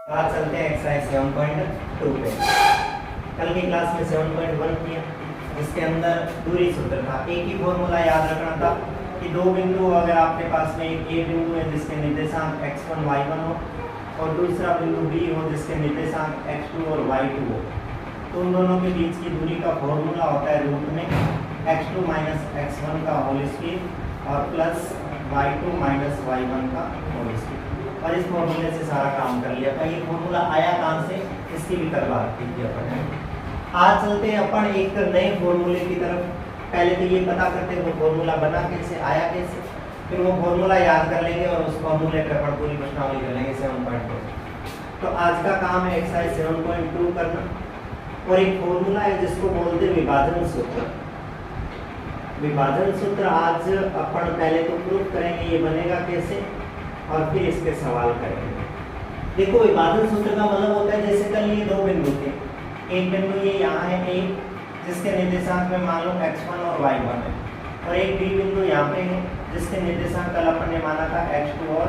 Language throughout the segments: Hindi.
आज चलते हैं एक्सरसाइज 7.2 पे। कल की क्लास में 7.1 किया, जिसके अंदर दूरी सूत्र था। एक ही फॉर्मूला याद रखना था कि दो बिंदु अगर आपके पास में एक ए बिंदु है जिसके निर्देशांक x1 y1 हो और दूसरा बिंदु बी हो जिसके निर्देशांक x2 और y2 हो, तो उन दोनों के बीच की दूरी का फॉर्मूला होता है रूट में x2 माइनस x1 का होल स्क्वायर और प्लस y2 माइनस y1 का होल स्क्वायर। और इस फॉर्मूले से सारा काम कर लिया था। ये फॉर्मूला आया कहाँ से, इसकी भी करवा दी अपन। आज चलते हैं अपन एक नए फॉर्मूले की तरफ। पहले तो ये पता करते हैं वो फॉर्मूला बना कैसे, आया कैसे, फिर वो फॉर्मूला याद कर लेंगे और उस फॉर्मूले पर अपन पूरी प्रश्नावली कर लेंगे 7.2। तो आज का काम है एक्सरसाइज 7.2 करना। और एक फॉर्मूला है जिसको बोलते हैं विभाजन सूत्र। विभाजन सूत्र आज अपन पहले तो प्रूफ करेंगे ये बनेगा कैसे, और फिर इसके सवाल करेंगे। देखो, विभाजन सूत्र का मतलब होता है जैसे कल ये दो बिंदु थे, एक बिंदु ये यहाँ है ए जिसके निर्देशांक में मान लो x1 और y1 है, और एक बी बिंदु यहाँ पे है जिसके निर्देशांक कल अपन ने माना था x2 और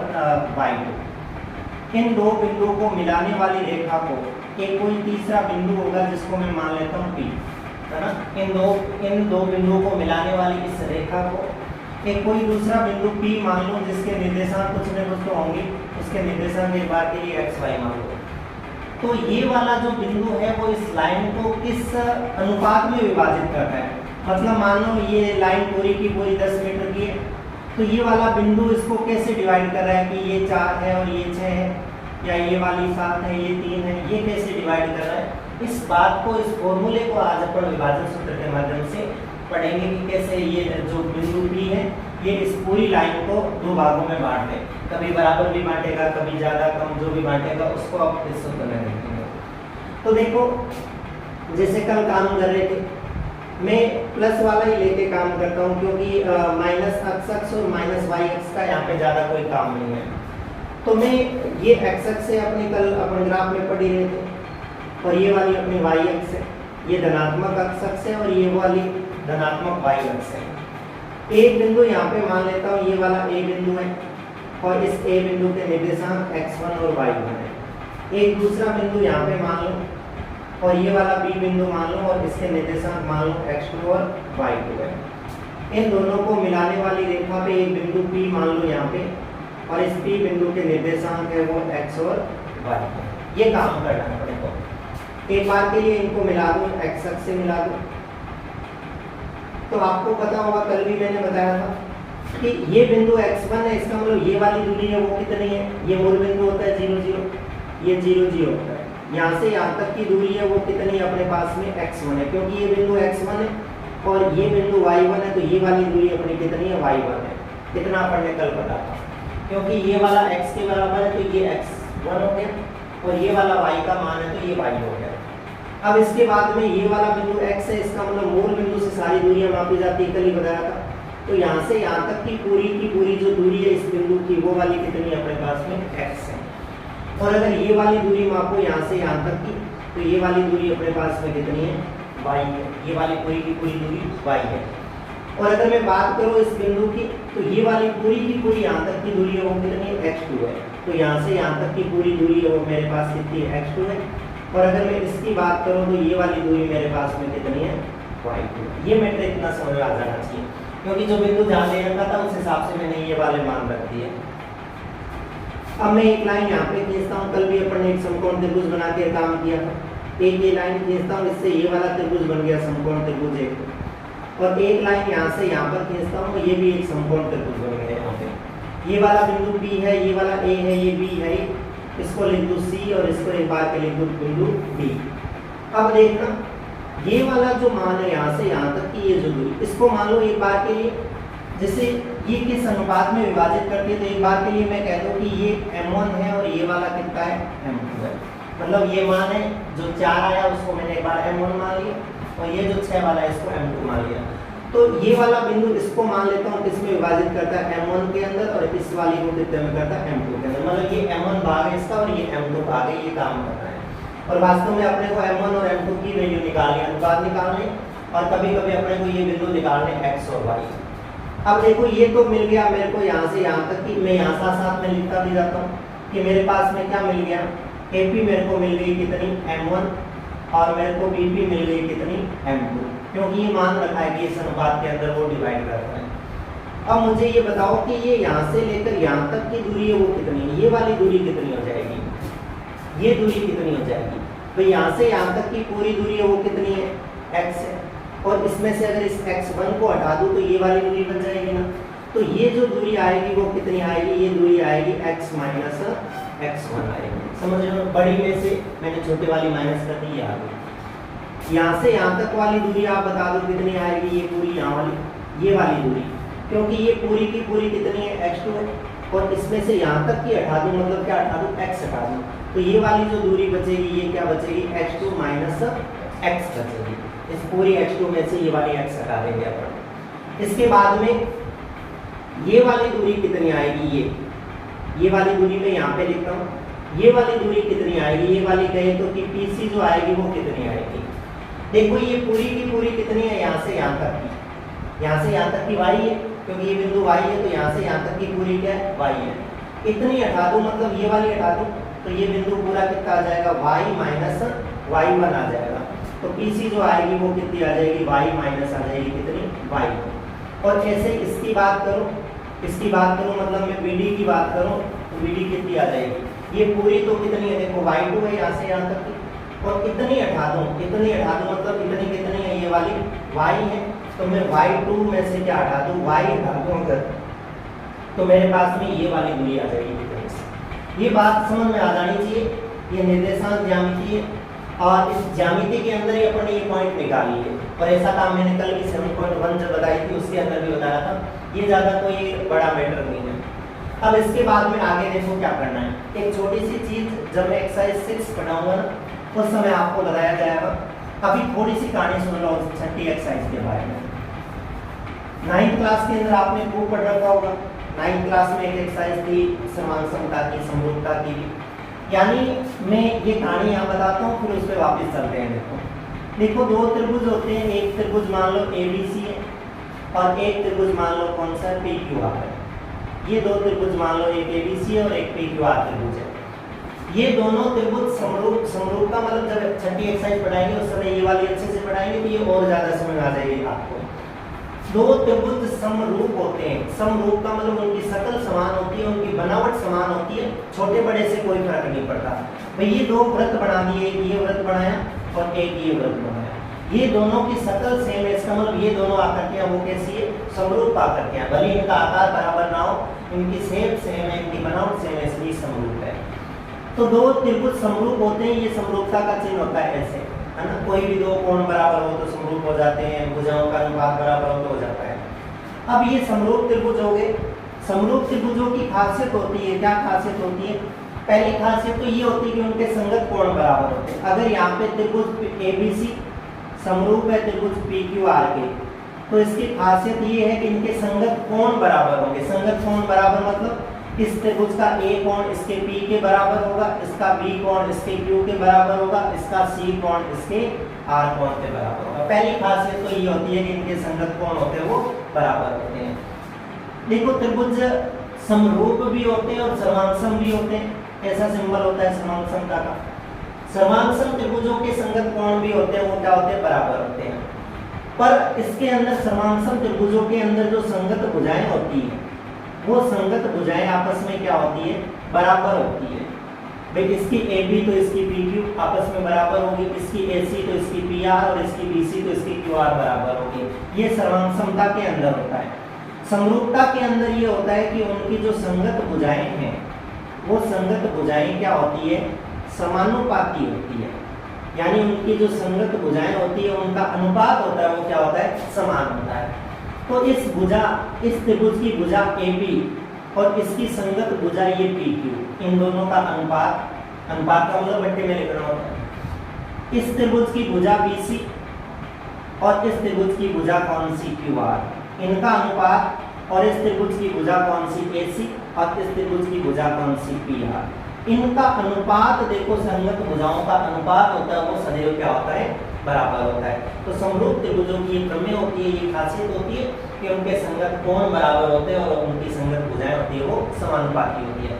y2। इन दो बिंदुओं को मिलाने वाली रेखा को एक कोई तीसरा बिंदु होगा जिसको मैं मान लेता हूँ P, है ना। इन दो बिंदुओं को मिलाने वाली इस रेखा को एक कोई दूसरा बिंदु P मान लो जिसके निर्देशांक कुछ न कुछ तो होंगे, उसके निर्देशांक एक बार के लिए x y मान लो। तो ये वाला जो बिंदु है वो इस लाइन को किस अनुपात में विभाजित करता है। मतलब मान लो ये लाइन पूरी की पूरी 10 मीटर की है, तो ये वाला बिंदु इसको कैसे डिवाइड कर रहा है कि ये 4 है और ये 6 है, या ये वाली 7 है ये 3 है, ये कैसे डिवाइड कर रहा है। इस बात को, इस फॉर्मूले को आज अपन विभाजन सूत्र के माध्यम से पढ़ेंगे कि कैसे ये जो बिंदु P है ये इस पूरी लाइन को दो भागों में बांट दे। कभी बराबर भी बांटेगा, कभी ज़्यादा कम जो भी बांटेगा उसको आप इस सूत्र में देखेंगे। तो देखो, जैसे कल काम कर रहे थे, मैं प्लस वाला ही लेके काम करता हूँ क्योंकि माइनस x अक्ष और माइनस y अक्ष का यहाँ पे ज़्यादा कोई काम नहीं है। तो मैं ये x अक्ष से अपने कल अपन ग्राफ में पढ़ रहे थे, और ये वाली अपनी y अक्ष है, ये धनात्मक x अक्ष है और ये वाली धनात्मक y अक्ष है। एक बिंदु यहाँ पे मान लेता हूँ, ये वाला a बिंदु है और इस a बिंदु के निर्देशांक x1 और y1 है। एक दूसरा बिंदु यहाँ पे मान लो और ये वाला b बिंदु मान लो और इसके निर्देशांक मान लो x2 और y2 है। इन दोनों को मिलाने वाली रेखा पे एक बिंदु P मान लो यहाँ पे, और इस P बिंदु के निर्देशांक है वो x और y। ये काम करना है अपने को। एक बार के लिए इनको मिला दो, x अक्ष से मिला दो। तो आपको पता होगा, कल भी मैंने बताया था कि ये बिंदु x1 है, इसका मतलब ये वाली दूरी है वो कितनी है, ये मूल बिंदु होता है 0 0, ये 0 0 होता है। यहाँ से यहाँ तक की दूरी है वो कितनी है अपने पास में x1 है, क्योंकि ये बिंदु x1 है और ये बिंदु y1 है, तो ये वाली दूरी अपनी कितनी है y1 है। कितना अपन ने कल पता था, क्योंकि ये वाला x के बराबर है तो ये x1 हो गया, और ये वाला y का मान है तो ये y हो गया। अब इसके बाद में ये वाला बिंदु x है, इसका मतलब मूल बिंदु से सारी दूरियां मापी जाती है, कल ही बताया था। तो यहाँ से यहाँ तक की पूरी जो दूरी है इस बिंदु की वो वाली कितनी है अपने पास में x है। और अगर ये वाली दूरी मापो यहाँ से यहाँ तक की, तो ये वाली दूरी अपने पास में कितनी है y है। ये वाली पूरी की पूरी दूरी y है। और अगर मैं बात करूँ इस बिंदु की, तो ये वाली पूरी की पूरी यहाँ तक की दूरी है वो कितनी है x2 है। तो यहाँ से यहाँ तक की पूरी दूरी है वो मेरे पास कितनी है x2 है। और अगर मैं इसकी बात करूं तो ये वाली दूरी मेरे पास में कितनी है y2। ये मैंने इतना समझ आ जाना चाहिए, क्योंकि जो बिंदु ध्यान दे रखा था उस हिसाब से मैंने ये वाले मान रख दिए। अब मैं एक लाइन यहाँ पे खींचता हूँ। कल भी अपन ने एक समकोण त्रिभुज बना के काम किया था। एक ये लाइन खींचता हूँ, इससे ये वाला त्रिभुज बन गया समकोण त्रिभुज एक, और एक लाइन यहाँ से यहाँ पर खींचता हूँ, ये भी एक समकोण त्रिभुज बन गया। यहाँ पे ये वाला बिंदु B है, ये वाला A है, ये B है, इसको लिख दो C और इसको एक बार के लिख दो बिंदु D। अब देखना, ये वाला जो मान है यहाँ से यहाँ तक की ये जो दूरी, इसको मान लो एक बार के लिए जैसे ये किस अनुपात में विभाजित करती है, तो एक बार के लिए मैं कह दूँ कि ये m1 है और ये वाला कितना है m2 है। मतलब ये मान है जो 4 आया उसको मैंने एक बार m1 मान लिया, और ये जो 6 वाला है इसको m2 मान लिया। तो ये वाला बिंदु इसको मान लेता हूँ किसमें विभाजित करता है m1 के अंदर, और इस वाली को कितने में करता है m2 के अंदर। मतलब ये m1 भाग है इसका और ये m2 भाग है, ये काम करता है। और वास्तव में अपने को m1 और m2 की वैल्यू निकालनी, अनुपात निकालने, और कभी कभी अपने को ये बिंदु निकालने x और y। अब देखो, ये तो मिल गया मेरे को यहाँ से यहाँ तक की, मैं यहाँ साथ साथ में लिखता भी जाता हूँ कि मेरे पास में क्या मिल गया, AP मेरे को मिल गई कितनी M1 और मेरे को BP मिल गई कितनी M2, क्योंकि ये मान रखा है कि इस अनुपात के अंदर वो डिवाइड करता है। अब मुझे ये बताओ कि ये यहाँ से लेकर यहाँ तक की दूरी है वो कितनी है, ये वाली दूरी कितनी हो जाएगी, ये दूरी कितनी हो जाएगी, तो यहाँ से यहाँ तक की पूरी दूरी है वो कितनी है x है, और इसमें से अगर इस x1 को हटा दूँ तो ये वाली दूरी बच जाएगी ना, तो ये जो दूरी आएगी वो कितनी आएगी, ये दूरी आएगी x माइनस x1 आएगी। समझ रहे हो, बड़ी में से मैंने छोटी वाली माइनस कर दी, ये आ गई। यहाँ से यहाँ तक वाली दूरी आप बता दो कितनी आएगी, ये पूरी यहाँ वाली ये वाली दूरी, क्योंकि ये पूरी की पूरी कितनी है x2, और इसमें से यहाँ तक की हटा दूँ, मतलब क्या हटा दूँ, x हटा दूँ, तो ये वाली जो दूरी बचेगी ये क्या बचेगी, x2 माइनस x बचेगी। इस पूरी x2 में से ये वाली x हटा देंगे अपन। इसके बाद में ये वाली दूरी कितनी आएगी, ये वाली दूरी मैं यहाँ पे लिखता हूँ, ये वाली दूरी कितनी आएगी, ये वाली कहे तो कि PC जो आएगी वो कितनी आएगी। देखो ये पूरी की पूरी कितनी है, यहाँ से यहाँ तक की, यहाँ से यहाँ तक की y है, क्योंकि ये बिंदु y है, तो यहाँ से यहाँ तक की पूरी क्या है, y है। इतनी हटा दूँ, मतलब ये वाली हटा दूँ, तो ये बिंदु पूरा कितना आ जाएगा, y माइनस y1 आ जाएगा। तो PC जो आएगी वो कितनी आ जाएगी, y माइनस आ जाएगी कितनी, y। और ऐसे इसकी बात करूँ, इसकी बात करूँ मतलब मैं BD की बात करूँ तो BD कितनी आ जाएगी, ये पूरी तो कितनी है, देखो y2 है यहाँ से यहाँ तक की, और इतनी हटा दूँ, इतनी हटा दूँ मतलब इतनी कितनी है, ये वाली y है, तो मैं y2 में से क्या हटा दूँ, y हटा दूँ अगर, तो मेरे पास में ये वाली दूरी आ जाएगी कितनी से। ये बात समझ में आ जानी चाहिए, ये निर्देशांक ज्यामिति है, और इस ज्यामिति के अंदर ही अपन ये पॉइंट निकाली है, और ऐसा काम मैंने कल की 7.1 जब बताई थी उसके अंदर भी बताया था, ये ज़्यादा कोई बड़ा मैटर नहीं है। अब इसके बाद में आगे देखो क्या करना है, एक छोटी सी चीज़ जब मैं एक्सरसाइज 6 पढ़ाऊंगा ना उस समय आपको बताया जाएगा। अभी थोड़ी सी कहानी सुन लो छठी एक्सरसाइज के बारे में। 9th क्लास के अंदर आपने खूब पढ़ रखा होगा, 9th क्लास में एक एक्सरसाइज थी समान समता की, समरूपता की, यानी मैं ये कहानी यहाँ बताता हूँ फिर उस पर वापस चलते हैं। देखो दो त्रिभुज होते हैं, एक त्रिभुज मान लो ABC है और एक त्रिभुज मान लो कौन सा PQR है। ये दो त्रिभुज मान लो, एक ABC है और एक PQR त्रिभुज है। ये दोनों त्रिभुज समरूप का मतलब जब छठी एक्सरसाइज पढ़ाएंगे उस समय ये वाली अच्छे से पढ़ाएंगे तो ये और ज्यादा समझ आ जाएगी आपको। दो त्रिभुज समरूप होते हैं, समरूप का मतलब उनकी शक्ल समान होती है, उनकी बनावट समान होती है, छोटे बड़े से कोई फर्क नहीं पड़ता। भाई ये दो वृत्त बना दिए, एक ये वृत्त बनाया और एक ये वृत्त बनाया, ये दोनों की शक्ल सेम है, इसका मतलब ये दोनों आकृतियां वो कैसी है, समरूप आकृतियां, भले इनका आकार बराबर ना हो, इनकी शेप सेम है, इनकी बनावट सेम है, इसलिए समरूप है। तो दो त्रिभुज समरूप होते हैं, ये समरूपता का चिन्ह होता है ऐसे, है ना। कोई भी दो कोण बराबर हो तो समरूप हो जाते हैं, भुजाओं का अनुपात बराबर हो तो हो जाता है। अब ये समरूप त्रिभुज हो गए। समरूप त्रिभुजों की खासियत होती है, क्या खासियत होती है, पहली खासियत तो ये होती है कि उनके संगत कोण बराबर होते हैं। अगर यहाँ पे त्रिभुज ABC समरूप है त्रिभुज PQR के, तो इसकी खासियत ये है कि इनके संगत कोण बराबर होंगे। संगत कोण बराबर मतलब इस त्रिभुज का A कोण इसके P के बराबर होगा, इसका B कोण इसके Q के बराबर होगा, इसका C कोण इसके R कोण के बराबर होगा। पहली खासियत तो ये होती है कि इनके संगत कोण होते हैं वो बराबर होते हैं। देखो त्रिभुज समरूप भी होते हैं और सर्वांगसम भी होते हैं, ऐसा सिंबल होता है सर्वांगसमता का। सर्वांगसम त्रिभुजों के संगत कोण भी होते हैं, वो क्या होते हैं, बराबर होते हैं। पर इसके अंदर सर्वांगसम त्रिभुजों के अंदर जो संगत भुजाएं होती हैं, वो संगत भुजाएं आपस में क्या होती है, बराबर होती है। भाई इसकी AB तो इसकी PQ आपस में बराबर होगी, इसकी AC तो इसकी PR और इसकी BC तो इसकी QR बराबर होगी। ये सर्वांगसमता के अंदर होता है। समरूपता के अंदर ये होता है कि उनकी जो संगत भुजाएं हैं, वो संगत भुजाएं क्या होती है, समानुपाती होती है। यानी उनकी जो संगत भुजाएं होती है उनका अनुपात होता है वो क्या होता है, समान होता है। तो इस भुजा, इस त्रिभुज की भुजा AB और इसकी संगत भुजा ये PQ, इन दोनों का अनुपात, अनुपात का मतलब बट्टे में लिखना होता है। इस त्रिभुज की भुजा BC और इस त्रिभुज की भुजा कौन सी, QR, इनका अनुपात, और इस त्रिभुज की भुजा कौन सी, AC, और इस त्रिभुज की भुजा कौन सी, PR, इनका अनुपात देखो, संगत भुजाओं का अनुपात होता है वो सदैव क्या होता है, बराबर होता है। तो समरूप त्रिभुजों की ये प्रमेय होती है, ये खासियत होती है कि उनके संगत कोण बराबर होते हैं और उनकी संगत भुजाएं होती है वो समानुपाती होती है।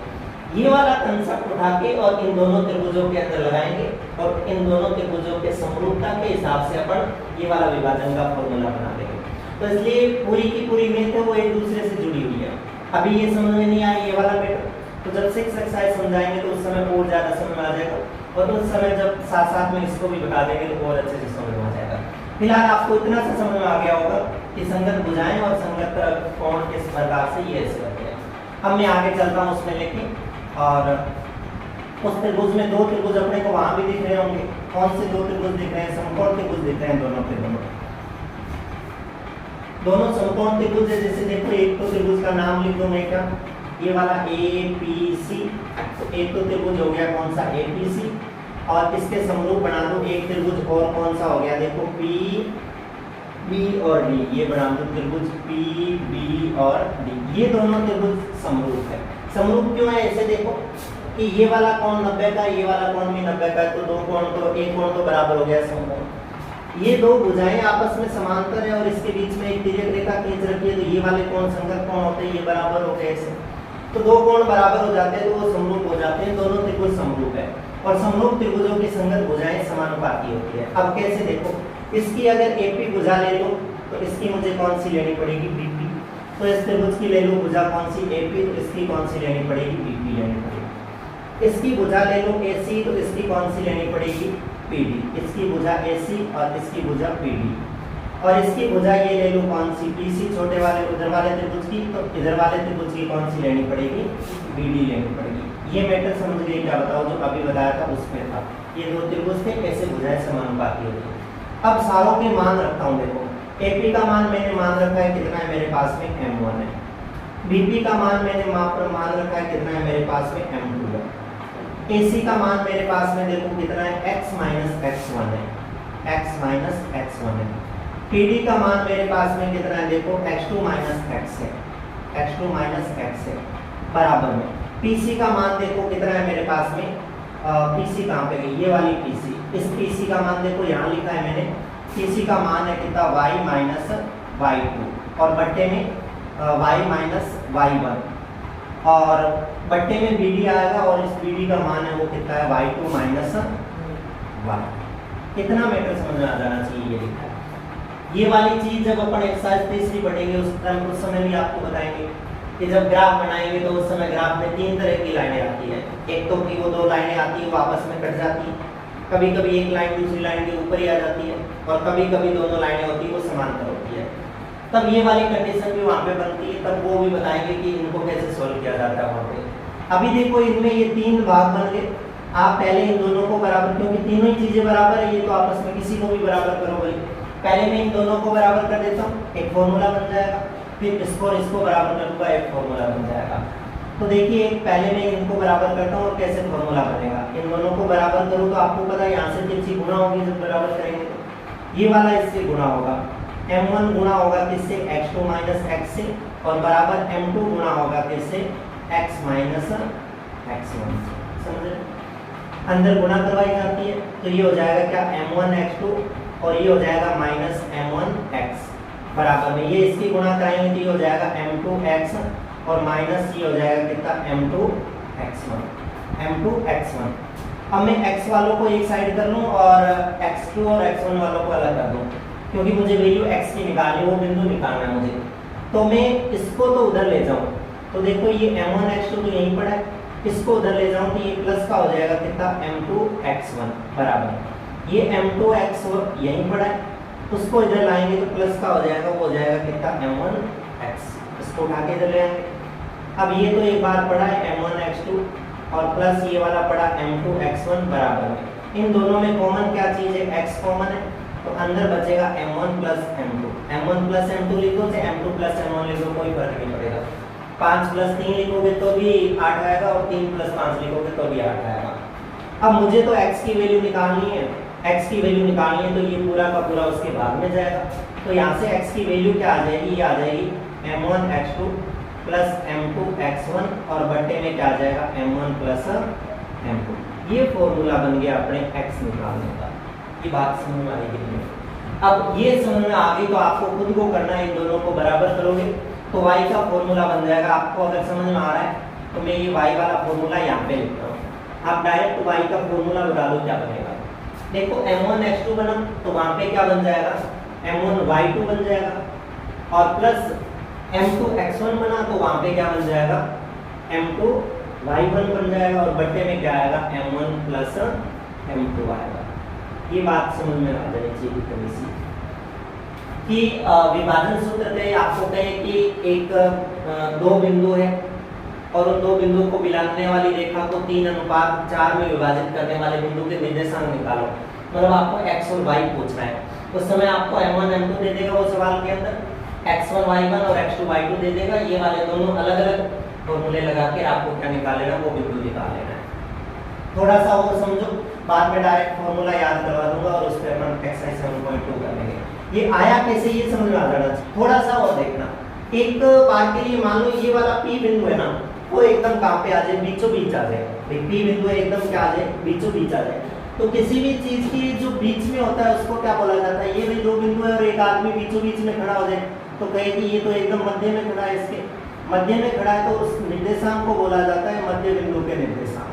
ये वाला कंसेप्ट उठा के और इन दोनों त्रिभुजों के अंदर लगाएंगे और इन दोनों त्रिभुजों के समरूपता के हिसाब से अपन ये वाला विभाजन का फॉर्मूला बना देंगे। तो इसलिए पूरी की पूरी मैथ है वो एक दूसरे से जुड़ी हुई है। अभी ये समझ में नहीं आया ये वाला मैटर, तो जब 6 एक्सरसाइज समझाएंगे तो उस समय और ज्यादा समझ में आ जाएगा, और उस समय जब साथ साथ में इसको भी बता देंगे तो और अच्छे से समझ में आ जाएगा। फिलहाल आपको इतना सा समझ में आ गया होगा कि संगत भुजाएं और संगत कोण किस प्रकार से ये ऐसे होते हैं। अब मैं आगे चलता हूँ उसमें लेके, और उस त्रिभुज में दो त्रिभुज अपने को वहां भी दिख रहे होंगे। कौन से दो त्रिभुज दिख रहे हैं? समकोण त्रिभुज दिख रहे हैं दोनों के दोनों समकोण त्रिभुज है। जैसे देखो एक तो त्रिभुज का नाम लिख दो मैं, क्या ये वाला APC, तो एक तो त्रिभुज हो गया कौन सा? APC, और इसके समरूप बना दो एक त्रिभुज और कौन सा हो गया? देखो PB और D, ये बना दो त्रिभुज PB और D। ये दोनों त्रिभुज समरूप है। समरूप क्यों है? ऐसे देखो कि ये वाला कोण 90 का, ये वाला कोण भी 90 का, तो दो कोण तो एक कोण तो बराबर हो गया समकोण। ये दो भुजाएं आपस में समांतर है और इसके बीच में एक तिर्यक रेखा खींच रखी है, तो ये वाले कोण संगत कोण होते हैं, ये बराबर हो गए ऐसे। तो दो कोण बराबर हो जाते हैं तो वो समरूप हो जाते हैं, दोनों त्रिभुज समरूप है। और समरूप त्रिभुजों की संगत भुजाएं समानुपाती होती है। अब कैसे? देखो इसकी अगर AP भुजा ले लो तो इसकी मुझे कौन सी लेनी पड़ेगी? BP। तो इस त्रिभुज की ले लो भुजा कौन सी? AP, तो इसकी कौन सी लेनी पड़ेगी? BP लेनी पड़ेगी। इसकी भुजा ले लो AC, तो इसकी कौन सी लेनी पड़ेगी? PD। इसकी भुजा AC और इसकी भुजा PD, और इसकी भुजा ये ले लो कौन सी? PC, छोटे वाले उधर वाले त्रिभुज की, तो इधर वाले त्रिभुज की कौन सी लेनी पड़ेगी? BD लेनी पड़ेगी। ये मैटर समझ गए क्या? बताओ, जो अभी बताया था उसमें था ये दो त्रिभुज थे, कैसे भुजाएं समानुपाती होती है। अब सारों के मान रखता हूँ। देखो AP का मान मैंने मान रखा है कितना है मेरे पास में? M1 है। BP का मान मैंने मान रखा है कितना है मेरे पास में? M2 है। AC का मान मेरे पास में देखो कितना है? x माइनस x1 है, x माइनस x1 है। PD का मान मेरे पास में कितना है? देखो x2 माइनस x है, x2 माइनस x है, बराबर में। PC का मान देखो कितना है मेरे पास में? PC कहाँ पे गई? ये वाली PC। इस PC का मान देखो यहाँ लिखा है मैंने, PC का मान है कितना? y माइनस y2, और बट्टे में y माइनस y1, और बट्टे में BD आएगा, और इस BD का मान है वो कितना है? y2 minus y। कितना मैटर समझ में आ जाना चाहिए ये लिखा है। ये वाली चीज जब अपन एक्सरसाइज तीसरी पढ़ेंगे उस समय भी आपको बताएंगे कि जब ग्राफ बनाएंगे तो उस समय ग्राफ में 3 तरह की लाइनें आती है। एक तो कि वो 2 लाइनें आती है वो आपस में कट जाती है, कभी कभी एक लाइन दूसरी लाइन के ऊपर ही आ जाती है, और कभी कभी दोनों लाइनें होती है वो समांतर होती है। तब ये वाली कंडीशन भी वहाँ पे बनती है, तब वो भी बताएंगे कि इनको कैसे सोल्व किया जाता है वहाँ पे। अभी देखो इनमें ये 3 भाग बन गए। आप पहले इन दोनों को बराबर, क्योंकि तीनों ही चीजें बराबर है, ये तो आपस में किसी को भी बराबर करो भाई। पहले मैं इन दोनों को बराबर कर देता हूँ, एक फॉर्मूला बन जाएगा, फिर इसको और इसको बराबर करूंगा, एक फॉर्मूला बन जाएगा। तो देखिए पहले मैं इनको बराबर करता हूँ और कैसे फॉर्मूला बनेगा। इन दोनों को बराबर करूँ तो आपको पता है यहाँ से तिरछी गुणा होगी, जब बराबर करेंगे तो ये वाला इससे गुणा होगा, M1 गुणा होगा किससे? x2 माइनस x से, और बराबर M2 गुणा होगा किससे? x minus x1। समझे? अंदर गुणा करवाई जाती है तो ये हो जाएगा क्या? M1 x2, और ये हो जाएगा माइनस M1 x, बराबर में ये इसकी गुणा कराएंगे तो ये हो जाएगा M2 x, और माइनस ये हो जाएगा कितना? M2 x1, M2 x1। अब मैं x वालों को एक साइड कर लूँ और x2 और x1 वालों को अलग कर दूँ, क्योंकि मुझे वैल्यू x की निकालनी, वो बिंदु निकालना है मुझे। तो मैं इसको तो उधर ले जाऊँ, तो देखो ये M1 x2 तो यहीं पड़ा है, इसको उधर ले जाऊँ तो ये प्लस का हो जाएगा कितना? M2 x1, बराबर ये M2 x यहीं पड़ा है, उसको इधर लाएंगे तो प्लस का हो जाएगा, वो हो जाएगा कितना? M1 x। इसको उठा के इधर ले आएंगे। अब ये तो एक बार पड़ा है M1 x2, और प्लस ये वाला पड़ा M2 x1, बराबर में। इन दोनों में कॉमन क्या चीज है? x कॉमन है, तो अंदर बचेगा M1 plus M2। M1 plus M2 लिखो चाहे M2 प्लस M1 लिखो, कोई फर्क नहीं पड़ेगा। 5 प्लस 3 लिखोगे तो भी 8 आएगा, और 3 प्लस 5 लिखोगे तो भी 8 आएगा। अब मुझे तो x की वैल्यू निकालनी है, x की वैल्यू निकालनी है, तो ये पूरा का पूरा उसके भाग में जाएगा। तो यहाँ से x की वैल्यू क्या आ जाएगी? ये आ जाएगी M1 x2 plus M2 x1, और बट्टे में क्या आ जाएगा? M1 plus M2। ये फॉर्मूला बन गया अपने x निकालने का। ये बात समझ में आएगी। अब ये समझ में आ गई तो आपको खुद को करना है, इन दोनों को बराबर करोगे तो y का फॉर्मूला बन जाएगा। आपको अगर समझ में आ रहा है तो मैं ये y वाला फॉर्मूला यहाँ पे लिखता हूँ। आप डायरेक्ट y का फॉर्मूला बता दो क्या बनेगा। देखो m1x2 बना तो वहाँ पे क्या बन जाएगा, m1y2 बन जाएगा और प्लस m2x1 बना तो वहाँ पे क्या बन जाएगा, m2y1 बन जाएगा और बट्टे में क्या आएगा, m1 प्लस m2 आएगा। ये बात समझ में आ जानी चाहिए थोड़ी सी कि विभाजन सूत्र पे आपको कहे कि एक दो बिंदु है और उन दो बिंदुओं को मिलाने वाली रेखा को 3:4 में विभाजित करने वाले बिंदु के निर्देशांक निकालो। मतलब आपको x और y पूछना है, उस समय आपको m1 m2 दे देगा वो सवाल के अंदर, x1 y1 और x2 y2 दे देगा। ये वाले दोनों अलग अलग फॉर्मूले लगा के आपको क्या निकाल लेना, वो बिंदु निकाल लेना है। थोड़ा सा और समझो, बाद में डायरेक्ट फॉर्मूला याद करवा दूंगा और उस पर अपन एक्सरसाइज 7.2 कर लेंगे। ये आया कैसे ये समझ में आ जाना चाहिए। थोड़ा सा और देखना, एक बार के लिए मान लो ये वाला P बिंदु है ना, वो एकदम कहाँ पे आ जाए, बीचों बीच आ जाए। P बिंदु है एकदम क्या आ जाए, बीचों बीच आ जाए। तो किसी भी चीज की जो बीच में होता है उसको क्या बोला जाता है, ये भी दो बिंदु है और एक आदमी बीचों बीच में खड़ा हो जाए तो कहे कि ये तो एकदम मध्य में खड़ा है, इसके मध्य में खड़ा है तो उस निर्देशांक को बोला जाता है मध्य बिंदु के निर्देशांक।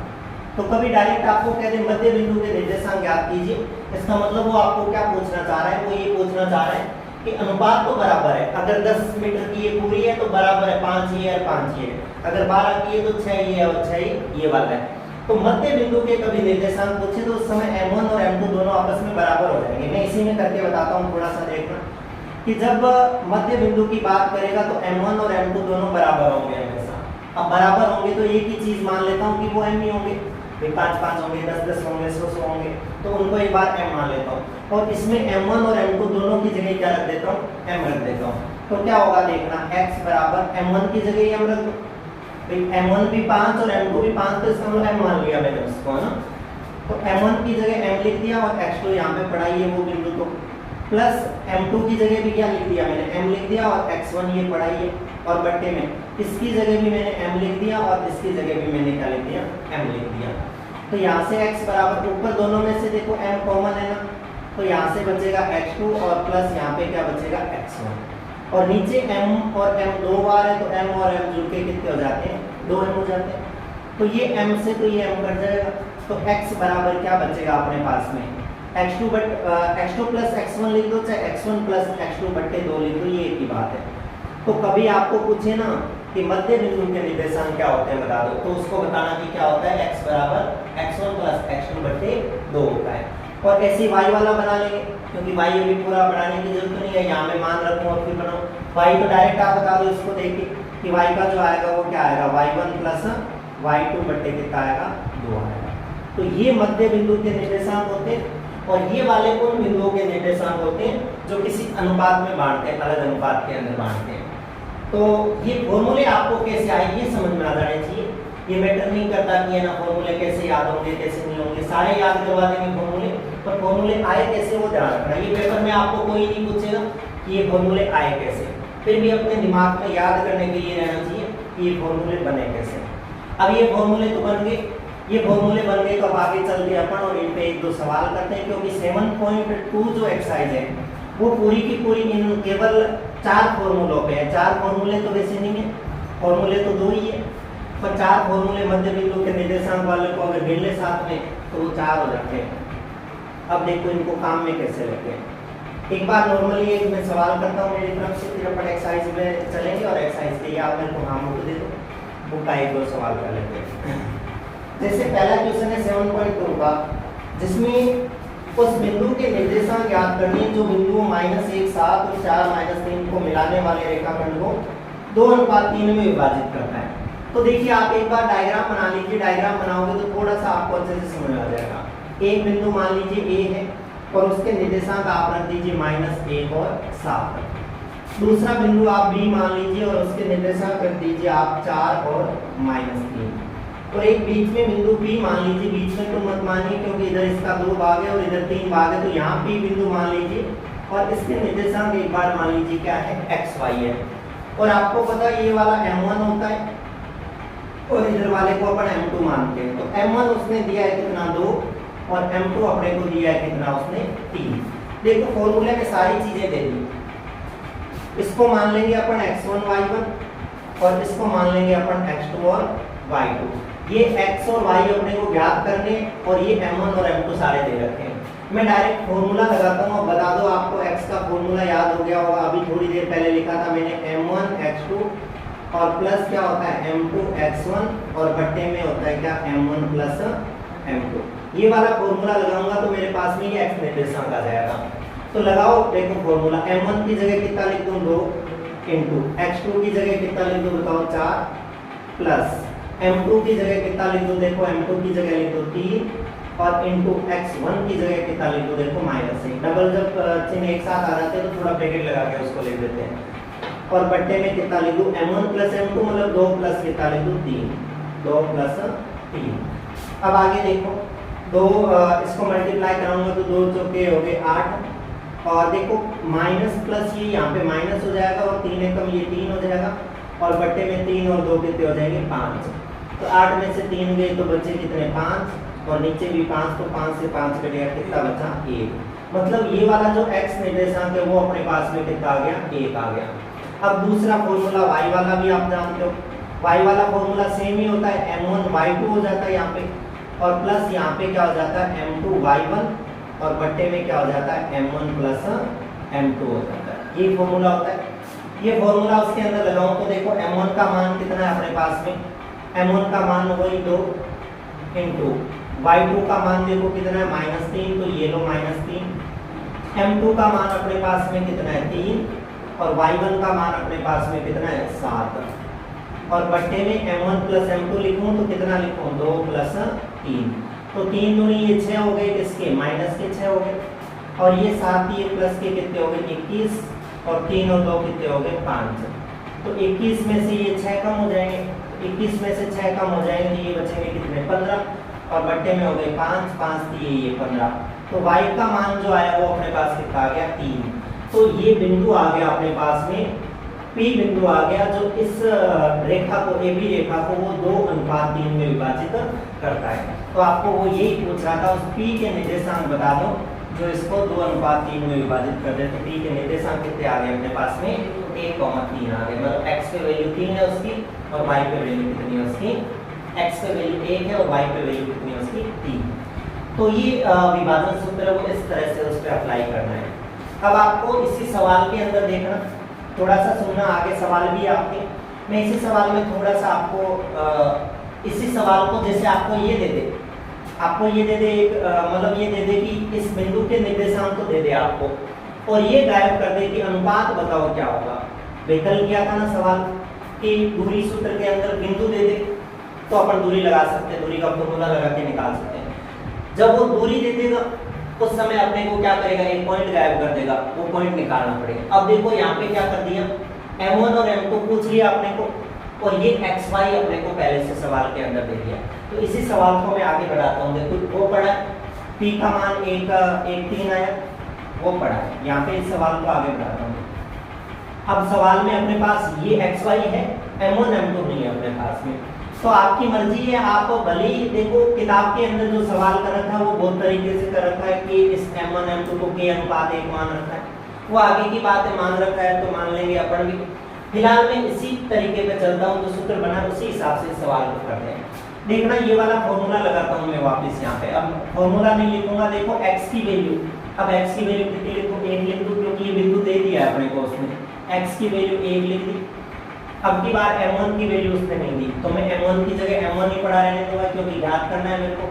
तो कभी डायरेक्ट आपको कह दे मध्य बिंदु के निर्देशांक ज्ञात कीजिए, इसका मतलब वो आपको क्या पूछना चाह रहा है, वो ये पूछना चाह रहा है कि अनुपात तो बराबर है। अगर 10 मीटर की ये पूरी है तो बराबर है 5 ये और 5 ये, अगर 12 की है तो 6 ये और 6 ये वाला है। तो मध्य बिंदु के कभी निर्देशांक पूछे तो उस समय m1 और m2 दोनों आपस में बराबर हो जाएंगे। मैं इसी में करके बताता हूँ, थोड़ा सा देखना कि जब मध्य बिंदु की बात करेगा तो m1 और m2 दोनों बराबर होंगे हमेशा। अब बराबर होंगे तो एक ही चीज मान लेता हूँ कि वो m ही होंगे, 5 होंगे, 10 होंगे, 100 होंगे, तो उनको एक बार m मान लेता हूँ और इसमें m1 और m2 दोनों की जगह क्या रख देता हूँ, m रख देता हूँ। तो क्या होगा देखना, x बराबर m1 की जगह m रख दो, m1 भी 5 और m2 भी 5, तो इसका मतलब m मान लिया मैंने उसको, है ना। तो m1 की जगह m लिख दिया और x2 यहाँ पे पढ़ाई है वो बिंदु को, प्लस m2 की जगह भी क्या लिख दिया मैंने, m लिख दिया और x1 ये पढ़ाई है और बट्टे में इसकी जगह भी मैंने m लिख दिया और इसकी जगह भी मैंने क्या लिख दिया, m लिख दिया। तो यहाँ से x बराबर, ऊपर दोनों में से देखो m कॉमन है ना, तो यहाँ से बचेगा x2 और प्लस यहाँ पे क्या बचेगा x1, और नीचे m और m दो बार है तो m और m जुड़ के कितने हो जाते हैं, 2m हो जाते हैं। तो ये m से तो ये m कट जाएगा, तो x बराबर क्या बचेगा अपने पास में, x2 प्लस x1 लिख दो, चाहे x1 प्लस x2 बट्टे 2 लिख दो, ये एक ही बात है। तो कभी आपको पूछे ना कि मध्य बिंदु के निर्देशांक क्या होते हैं बता दो, तो उसको बताना कि क्या होता है, x बराबर x1 प्लस x2 बट्टे 2 होता है। और ऐसे y वाला बना लेंगे, क्योंकि y अभी पूरा बनाने की जरूरत नहीं है, यहाँ में मान रखूँ और फिर बनाऊँ। y तो डायरेक्ट आप बता दो इसको देख के कि y का जो आएगा वो क्या आएगा, y1 प्लस y2 बट्टे कितना आएगा, 2 आएगा। तो ये मध्य बिंदु के निर्देशांक होते हैं और ये वाले उन बिंदुओं के निर्देशांक होते हैं जो किसी अनुपात में बांटते हैं, अलग अनुपात के अंदर बांटते हैं। तो ये फॉर्मूले आपको कैसे आए ये समझ में आ जाने चाहिए। ये मैटर नहीं करता कि है ना फॉर्मूले कैसे याद होंगे कैसे नहीं होंगे, सारे याद करवा देंगे फॉर्मूले, पर फॉर्मूले आए कैसे वो ध्यान रखना। ये पेपर में आपको कोई नहीं पूछेगा कि ये फॉर्मूले आए कैसे, फिर भी अपने दिमाग में याद करने के लिए रहना चाहिए कि ये फॉर्मूले बने कैसे। अब ये फॉर्मूले तो बन गए, ये फॉर्मूले बन गए तो अब आगे चल के अपन और इन पे एक दो सवाल करते हैं, क्योंकि 7.2 जो एक्सरसाइज है वो पूरी की पूरी इन केवल 4 फॉर्मूलों पे है। 4 फॉर्मूले तो वैसे नहीं है, फॉर्मूले तो 2 ही है, पर 4 फॉर्मूले मध्य बिंदु के निर्देशांक वाले को अगर गिन ले साथ में तो वो 4 हो जाते हैं। अब देखो इनको काम में कैसे लगते हैं। एक बार नॉर्मली एक मैं सवाल करता हूँ मेरी तरफ से, फिर अपन एक्सरसाइज में चलेंगे और एक्सरसाइज के लिए आप मेरे को हाँ बुक दे दो, बुक का एक दो सवाल कर लेते हैं। जैसे पहला क्वेश्चन है 7.2 का, जिसमें उस बिंदु के निर्देशांक ज्ञात करने जो बिंदु -1 7 और 4 -3 को मिलाने वाले रेखाखंड को 2:3 में विभाजित करता है। तो देखिए आप एक बार डायग्राम बना लीजिए, डायग्राम बनाओगे तो थोड़ा सा आपको अच्छे से समझ आ जाएगा। एक बिंदु मान लीजिए A है और उसके निर्देशांक आप रख दीजिए -1 और 7। दूसरा बिंदु आप B मान लीजिए और उसके निर्देशांक रख दीजिए आप 4 और -3। और एक बीच में बिंदु P मान लीजिए, बीच में तो मत मानिए क्योंकि इधर इसका 2 भाग है और इधर 3 भाग है, तो यहाँ P बिंदु मान लीजिए और इसके निर्देशांक एक बार मान लीजिए क्या है, x y है। और आपको पता है ये वाला m1 होता है और इधर वाले को अपन m2 मानते हैं। तो m1 उसने दिया है कितना 2 और m2 अपने को दिया है कितना उसने 3। देखो फॉर्मूले में सारी चीजें दे दी, इसको मान लेंगे अपन x1 y1 और इसको मान लेंगे अपन x2 और y2। ये x और y अपने को ज्ञात करने और ये m1 और m2 सारे दे रखे हैं। मैं डायरेक्ट फॉर्मूला लगाता हूँ, बता दो आपको x का फॉर्मूला याद हो गया होगा, अभी थोड़ी देर पहले लिखा था मैंने m1 x2 और प्लस क्या होता है m2 x1 और बट्टे में होता है क्या m1 प्लस m2। ये वाला फॉर्मूला लगाऊंगा तो मेरे पास में ये x निर्देशांक आ जाएगा। तो लगाओ, देखो फॉर्मूला m1 की जगह कितना लिख दूं 2 इंटू x2 की जगह कितना लिख दूं बताओ 4 प्लस m2 की जगह कितना लिख दूं, देखो m2 की जगह लिख दो 3 और इंटू x1 की जगह कितना लिख दो देखो -1। डबल जब चिन्ह एक साथ आ जाते हैं तो थोड़ा ब्रैकेट लगा के उसको लिख देते हैं। और बट्टे में कितना लिख दूं m1 प्लस m2 मतलब 2 प्लस कितना लिख दूं 3, 2 प्लस 3। अब आगे देखो 2 इसको मल्टीप्लाई कराऊंगा तो 2 चौके हो गए 8 और देखो माइनस प्लस ये यहाँ पे माइनस हो जाएगा और 3 एकम ये 3 हो जाएगा और बट्टे में 3 और 2 कितने हो जाएंगे 5। तो 8 में से 3 गए तो बचे कितने 5 और नीचे भी 5, तो 5 से 5 कटेगा कितना बचा 1। मतलब ये वाला जो x निर्देशांक है वो अपने पास में कितना आ गया 1 आ गया। अब दूसरा फॉर्मूला y वाला भी आप जानते हो, y वाला फॉर्मूला सेम ही होता है m1 y2 हो जाता है यहाँ पे और प्लस यहाँ पे क्या हो जाता है m2 y1 और बट्टे में क्या हो जाता है m1 प्लस m2 हो जाता है। ये फॉर्मूला होता है। ये फॉर्मूला उसके अंदर लगाऊं तो देखो m1 का मान कितना है अपने पास में, m1 का मान वही 2 इंटू y2 का मान देखो कितना है -3, तो ये लो -3। m2 का मान अपने पास में कितना है 3 और y1 का मान अपने पास में कितना है 7 और बट्टे में m1 प्लस m2 लिखूं तो कितना लिखूं 2 प्लस 3, तो 3 दूनी ये 6 हो गए किसके माइनस के 6 हो गए और ये 7 ये प्लस के कितने हो गए 21 और 3 और 2 कितने हो गए 5। तो 21 में से ये 6 कम हो जाएंगे, 21 में से 6 कम हो जाएंगे तो ये बचेंगे कितने 15 और बट्टे में हो गए 5, 5 दिए ये 15। तो y का मान जो आया वो अपने पास कितना आ गया 3। तो ये बिंदु आ गया अपने पास में P बिंदु आ गया जो इस रेखा को AB रेखा को वो 2:3 में विभाजित करता है। तो आपको वो यही पूछ रहा था, उस P के निर्देशांक बता दो जो इसको 2:3 में विभाजित कर दे। तो P के निर्देशांक कितने आ गए अपने पास में 1,3 आ गए। मतलब x पे वैल्यू 3 है उसकी और y पे वैल्यू कितनी है उसकी, x पे वैल्यू 1 है और y पे वैल्यू कितनी है उसकी 3। तो ये विभाजन सूत्र है वो इस तरह से उस पर अप्लाई करना है। अब आपको इसी सवाल के अंदर देखना, थोड़ा सा सुनना, आगे सवाल भी आपके, मैं इसी सवाल में थोड़ा सा आपको इसी सवाल को जैसे आपको ये दे दे, आपको ये दे दे मतलब ये दे दे कि इस बिंदु के निर्देशांक तो दे दे आपको और ये गायब कर दे कि अनुपात बताओ क्या होगा। कल किया था ना सवाल कि दूरी सूत्र के अंदर बिंदु दे दे तो अपन दूरी लगा सकते हैं, दूरी का फॉर्मूला लगा के निकाल सकते हैं। जब वो दूरी दे देगा उस समय अपने को क्या करेगा एक पॉइंट गायब कर देगा, वो पॉइंट निकालना पड़ेगा। अब देखो यहाँ पे क्या कर दिया m1 और m2 पूछ लिया अपने को और ये xy अपने को पहले से सवाल के अंदर दे दिया। तो इसी सवाल को मैं आगे बढ़ाता हूँ। देखो वो पढ़ा p का मान 1,3 आया, वो पढ़ा है। यहाँ पे इस सवाल को आगे बढ़ाता हूँ। अब सवाल में अपने पास ये xy है, m1 m2 नहीं है अपने पास में, तो आपकी मर्जी है। आप भले ही देखो किताब के अंदर जो सवाल कर रखा है वो बहुत तरीके से कर रखा है कि इस m1 m2 को k अनुपात 1 मान रखा है, वो आगे की बात है, मान रखा है तो मान लेंगे अपन भी। फिलहाल मैं इसी तरीके पे चलता हूँ, जो सूत्र बना उसी हिसाब से सवाल को करते हैं। देखना ये वाला फॉर्मूला लगाता हूँ मैं वापस यहाँ पे। अब फॉर्मूला नहीं लिखूंगा, देखो x की वैल्यू, अब x की वैल्यू कितनी लिखूँ 1 लिख दूँ क्योंकि ये बिंदु दे दिया है अपने को उसने, x की वैल्यू 1 लिख दी। अब की बार m1 की वैल्यू उसने नहीं दी तो मैं m1 की जगह m1 ही पढ़ा रहने दूंगा क्योंकि याद करना है मेरे को।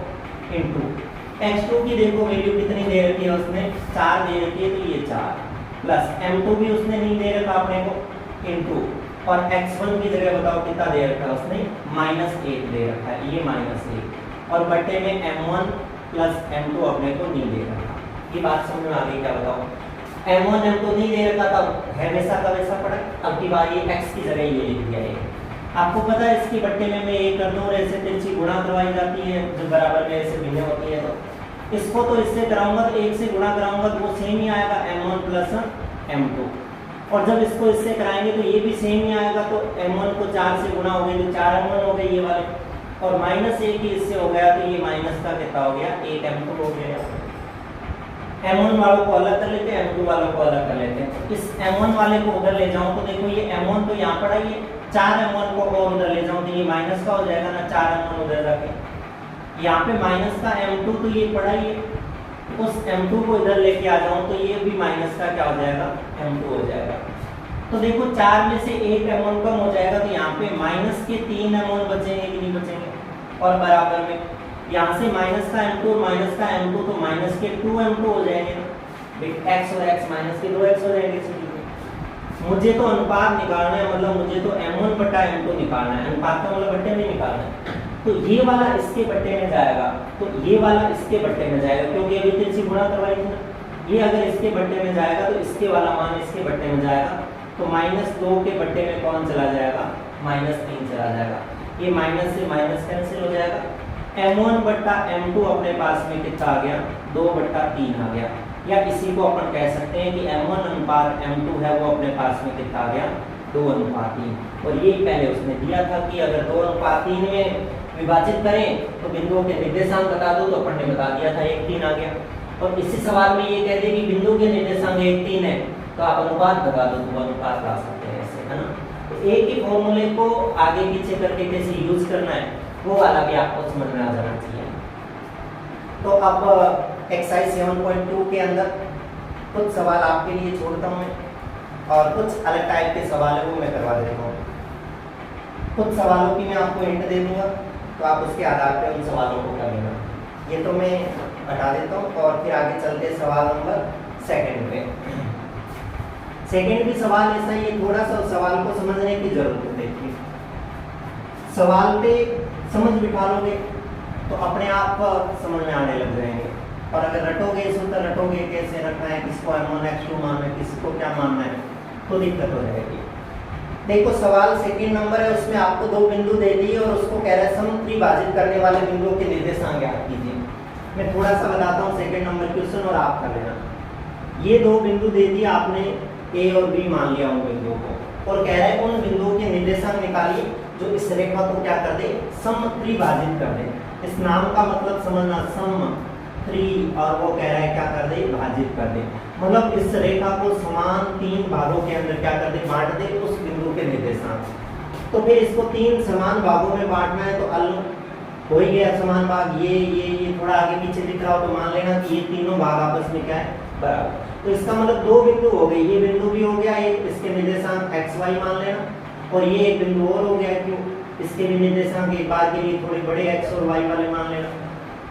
इनटू x2 की देखो वैल्यू कितनी दे रखी है उसने 4 दे रखी है, तो ये 4 प्लस m2 भी उसने नहीं दे रखा अपने को इनटू और x1 की जगह बताओ कितना दे रखा है उसने -1 दे रखा है, ये -1 और बट्टे में m1 प्लस m2 अपने को नहीं दे रखा। ये बात समझ में आ गई क्या बताओ। m1 m2 नहीं दे रखा था, हमेशा का वैसा पड़ा। अब की बार ये x की जगह ये लिख दिया है। आपको पता है इसकी बट्टे में मैं ये कर दूं और ऐसे तिरछी गुणा करवाई जाती है जो बराबर में ऐसे भिन्न होती है, तो इसको तो इससे कराऊंगा तो 1 से गुणा कराऊंगा तो वो सेम ही आएगा m1 प्लस m2, और जब इसको इससे कराएंगे तो ये भी सेम ही आएगा। तो m1 को 4 से गुणा हो गई तो 4 m1 हो गए ये वाले, और -1 ही इससे हो गया तो ये माइनस का कितना हो गया 8 m2 हो गया। M1 वालों को अलग कर लेते हैं, M2 वालों को अलग कर लेते हैं। तो इस M1 वाले को उधर ले जाऊं तो देखो ये M1 तो यहाँ पड़ा, ये 4M1 को और उधर ले जाऊं तो ये माइनस का हो जाएगा ना, 4M1 उधर जाके यहाँ पे माइनस का M2 तो ये पड़ा ही है, उस M2 को इधर लेके आ जाऊं तो ये भी माइनस का क्या हो जाएगा, M2 हो जाएगा। तो देखो 4 में से एक M1 कम हो जाएगा तो यहाँ पे माइनस के 3 M1 बचेंगे कि नहीं बचेंगे, और बराबर में यहाँ से माइनस का M2 माइनस का M2 तो माइनस के 2M2 हो जाएंगे ना, x और x माइनस के 2x हो जाएंगे। मुझे तो अनुपात निकालना है, मतलब मुझे तो M1 बटा M2 निकालना है, अनुपात का मतलब बट्टे में निकालना है। तो ये वाला इसके बट्टे में जाएगा, तो ये वाला इसके बट्टे में जाएगा, क्योंकि अभी तो इसी गुणा करवाई थी ना, ये अगर इसके बट्टे में जाएगा तो इसके वाला मान इसके बट्टे में जाएगा, तो -2 के बट्टे में कौन चला जाएगा, -3 चला जाएगा। ये माइनस से माइनस कैंसिल हो जाएगा, M1 बट्टा M2 अपने पास में कितना आ गया, 2/3 आ गया। या इसी को अपन कह सकते हैं कि M1 अनुपात M2 है वो अपने पास में कितना आ गया, 2:3। और ये पहले उसने दिया था कि अगर 2:3 में विभाजित करें तो बिंदुओं के निर्देशांक बता दो, तो अपन ने बता दिया था 1:3 आ गया। और इसी सवाल में ये कह दे कि बिंदु के निर्देशांक 1:3 है तो आप अनुपात बता दो, तो अनुपात ला सकते हैं ऐसे, है ना। तो एक ही फॉर्मूले को आगे पीछे करके कैसे यूज करना है वो वाला भी आपको समझ में आ जाना चाहिए। तो अब एक्सरसाइज 7.2 के अंदर कुछ सवाल आपके लिए छोड़ता हूँ मैं, और कुछ अलग टाइप के सवाल है वो मैं करवा देता हूँ। कुछ सवालों की मैं आपको हिंट दे दूंगा, तो आप उसके आधार पर उन सवालों को कर लेना। ये तो मैं हटा देता हूँ और फिर आगे चलते हैं सवाल नंबर 2 पे। सेकंड भी सवाल ऐसा ही है, थोड़ा सा सवाल को समझने की जरूरत है। देखिए सवाल पे समझ बिठा लोगे तो अपने आप समझ में आने लग जाएंगे, और अगर रटोगे सूत्र रटोगे कैसे रखना है, किसको M1 X2 मानना है, किसको क्या मानना है, तो दिक्कत हो जाएगी। देखो सवाल सेकंड नंबर है, उसमें आपको 2 बिंदु दे दिए और उसको कह रहा है समत्रिभाजित करने वाले बिंदुओं के निर्देशांक ज्ञात कीजिए। मैं थोड़ा सा बताता हूँ सेकंड नंबर क्वेश्चन और आप कर लेना। ये 2 बिंदु दे दिए आपने, A और B मान लिया उन बिंदुओं को, और कह रहा है उन बिंदुओं के निर्देशांक निकालिए जो इस रेखा को क्या कर दे, समत्रिभाजित कर दे। इस नाम का मतलब समझना, समत्रि, और वो कह रहा है क्या कर दे, भाजित कर दे, मतलब इस रेखा को समान 3 भागों के अंदर क्या कर दे, बांट दे उस बिंदु के निर्देशांक। तो फिर इसको 3 समान भागों में बांटना है, तो हो ही गया समान भाग। ये थोड़ा आगे पीछे दिख रहा हो तो मान लेना कि ये तीनों भाग आपस में क्या है, बराबर। तो इसका मतलब 2 बिंदु हो गए, ये बिंदु भी हो गया, एक इसके निर्देशांक XY मान लेना, और ये एक बिंदु और हो गया, क्यों, इसके भी निर्देशांक एक बार के लिए थोड़े बड़े X और Y वाले मान लेना।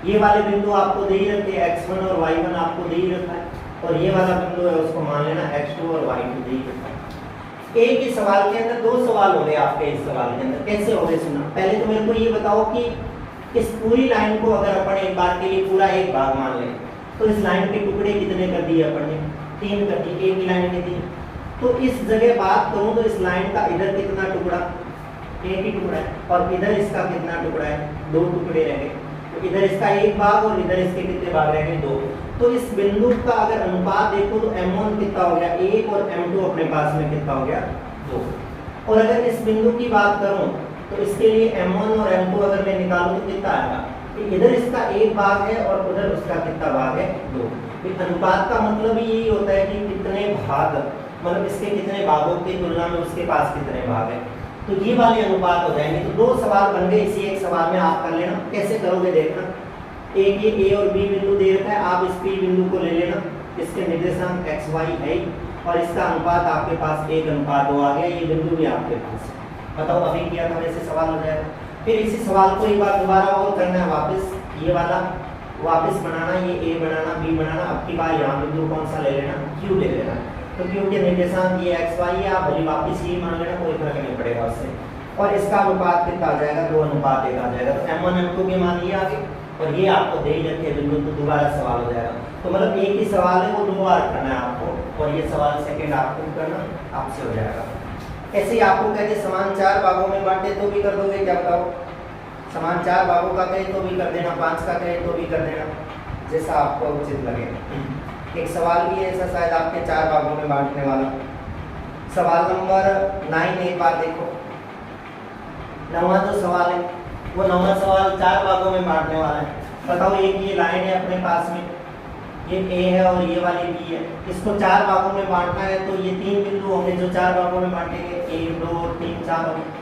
ये वाले बिंदु आपको दे ही रखे, X1 और Y1 आपको दे ही रखा है, और ये वाला बिंदु है उसको मान लेना X2 और Y2 दे ही रखा है। एक ही सवाल के अंदर 2 सवाल हो गए आपके। इस सवाल के अंदर कैसे हो गए सुना, पहले तो मेरे को ये बताओ कि इस पूरी लाइन को अगर अपन एक बार के लिए पूरा एक भाग मान लें तो इस लाइन के टुकड़े कितने कर दिए अपन ने, 3 कर दिए, एक ही लाइन में 3। तो इस जगह बात करूं तो इस लाइन का इधर कितना टुकड़ा, एक ही टुकड़ा है, और इधर इसका कितना टुकड़ा है, 2 टुकड़े रह गए। तो इधर इसका एक भाग और इधर इसके कितने भाग रह गए, 2। तो इस बिंदु का अगर अनुपात देखो तो M1 कितना हो गया, 1, और M2 अपने पास में कितना हो गया, 2। और अगर इस बिंदु की बात करूं तो इसके लिए M1 और M2 अगर मैं निकालूं तो कितना आएगा, इधर इसका एक भाग है और उधर उसका कितना भाग है, 2। अनुपात का मतलब ही यही होता है कि कितने भाग, मतलब इसके कितने भागों की तुलना में उसके पास कितने भाग है। तो ये वाले अनुपात हो जाएंगे। तो 2 सवाल बन गए इसी एक सवाल में, आप कर लेना। कैसे करोगे देखना, एक ये A और B बिंदु दे रखा है, आप इस P बिंदु को ले लेना, इसके निर्देशांक XY है और इसका अनुपात आपके पास 1:2 आ गया, ये बिंदु भी आपके पास है। बताओ अभी किया था वैसे सवाल हो जाएगा। फिर इसी सवाल को एक बार दोबारा और करना है, वापस ये वाला वापस बनाना, ये A बनाना, B बनाना। अब की बार यहाँ बिंदु कौन सा ले लेना, Q ले लेना। तो Q के निर्देशांक ये XY है, आप भले वापस ये मान लेना, कोई फर्क नहीं पड़ेगा उससे। और इसका अनुपात कितना आ जाएगा, 2:1 आ जाएगा। तो M1 M2 के मान ये आगे, और ये आपको दे ही रखे बिंदु, तो दोबारा सवाल हो जाएगा। तो मतलब एक ही सवाल है, वो 2 बार करना है आपको, और ये सवाल सेकंड आपको करना आपसे हो जाएगा। ऐसे ही आपको कहते समान 4 भागों में बांटे तो भी कर दोगे, क्या बताओ, समान 4 भागों का कहे तो भी कर देना, 5 का कहे तो भी कर देना, जैसा आपको उचित लगे। एक सवाल भी है ऐसा शायद आपके 4 भागों में बांटने वाला। सवाल नंबर 9 एक बार देखो, 9वां जो सवाल है वो 9वां सवाल 4 भागों में बांटने वाला है। बताओ एक ये लाइन है अपने पास में, ये ए है और ये वाली बी है। इसको 4 भागों में बांटना है, तो ये 3 बिंदु होंगे जो 4 भागों में बांटेंगे, 1 2 3 4 होंगे।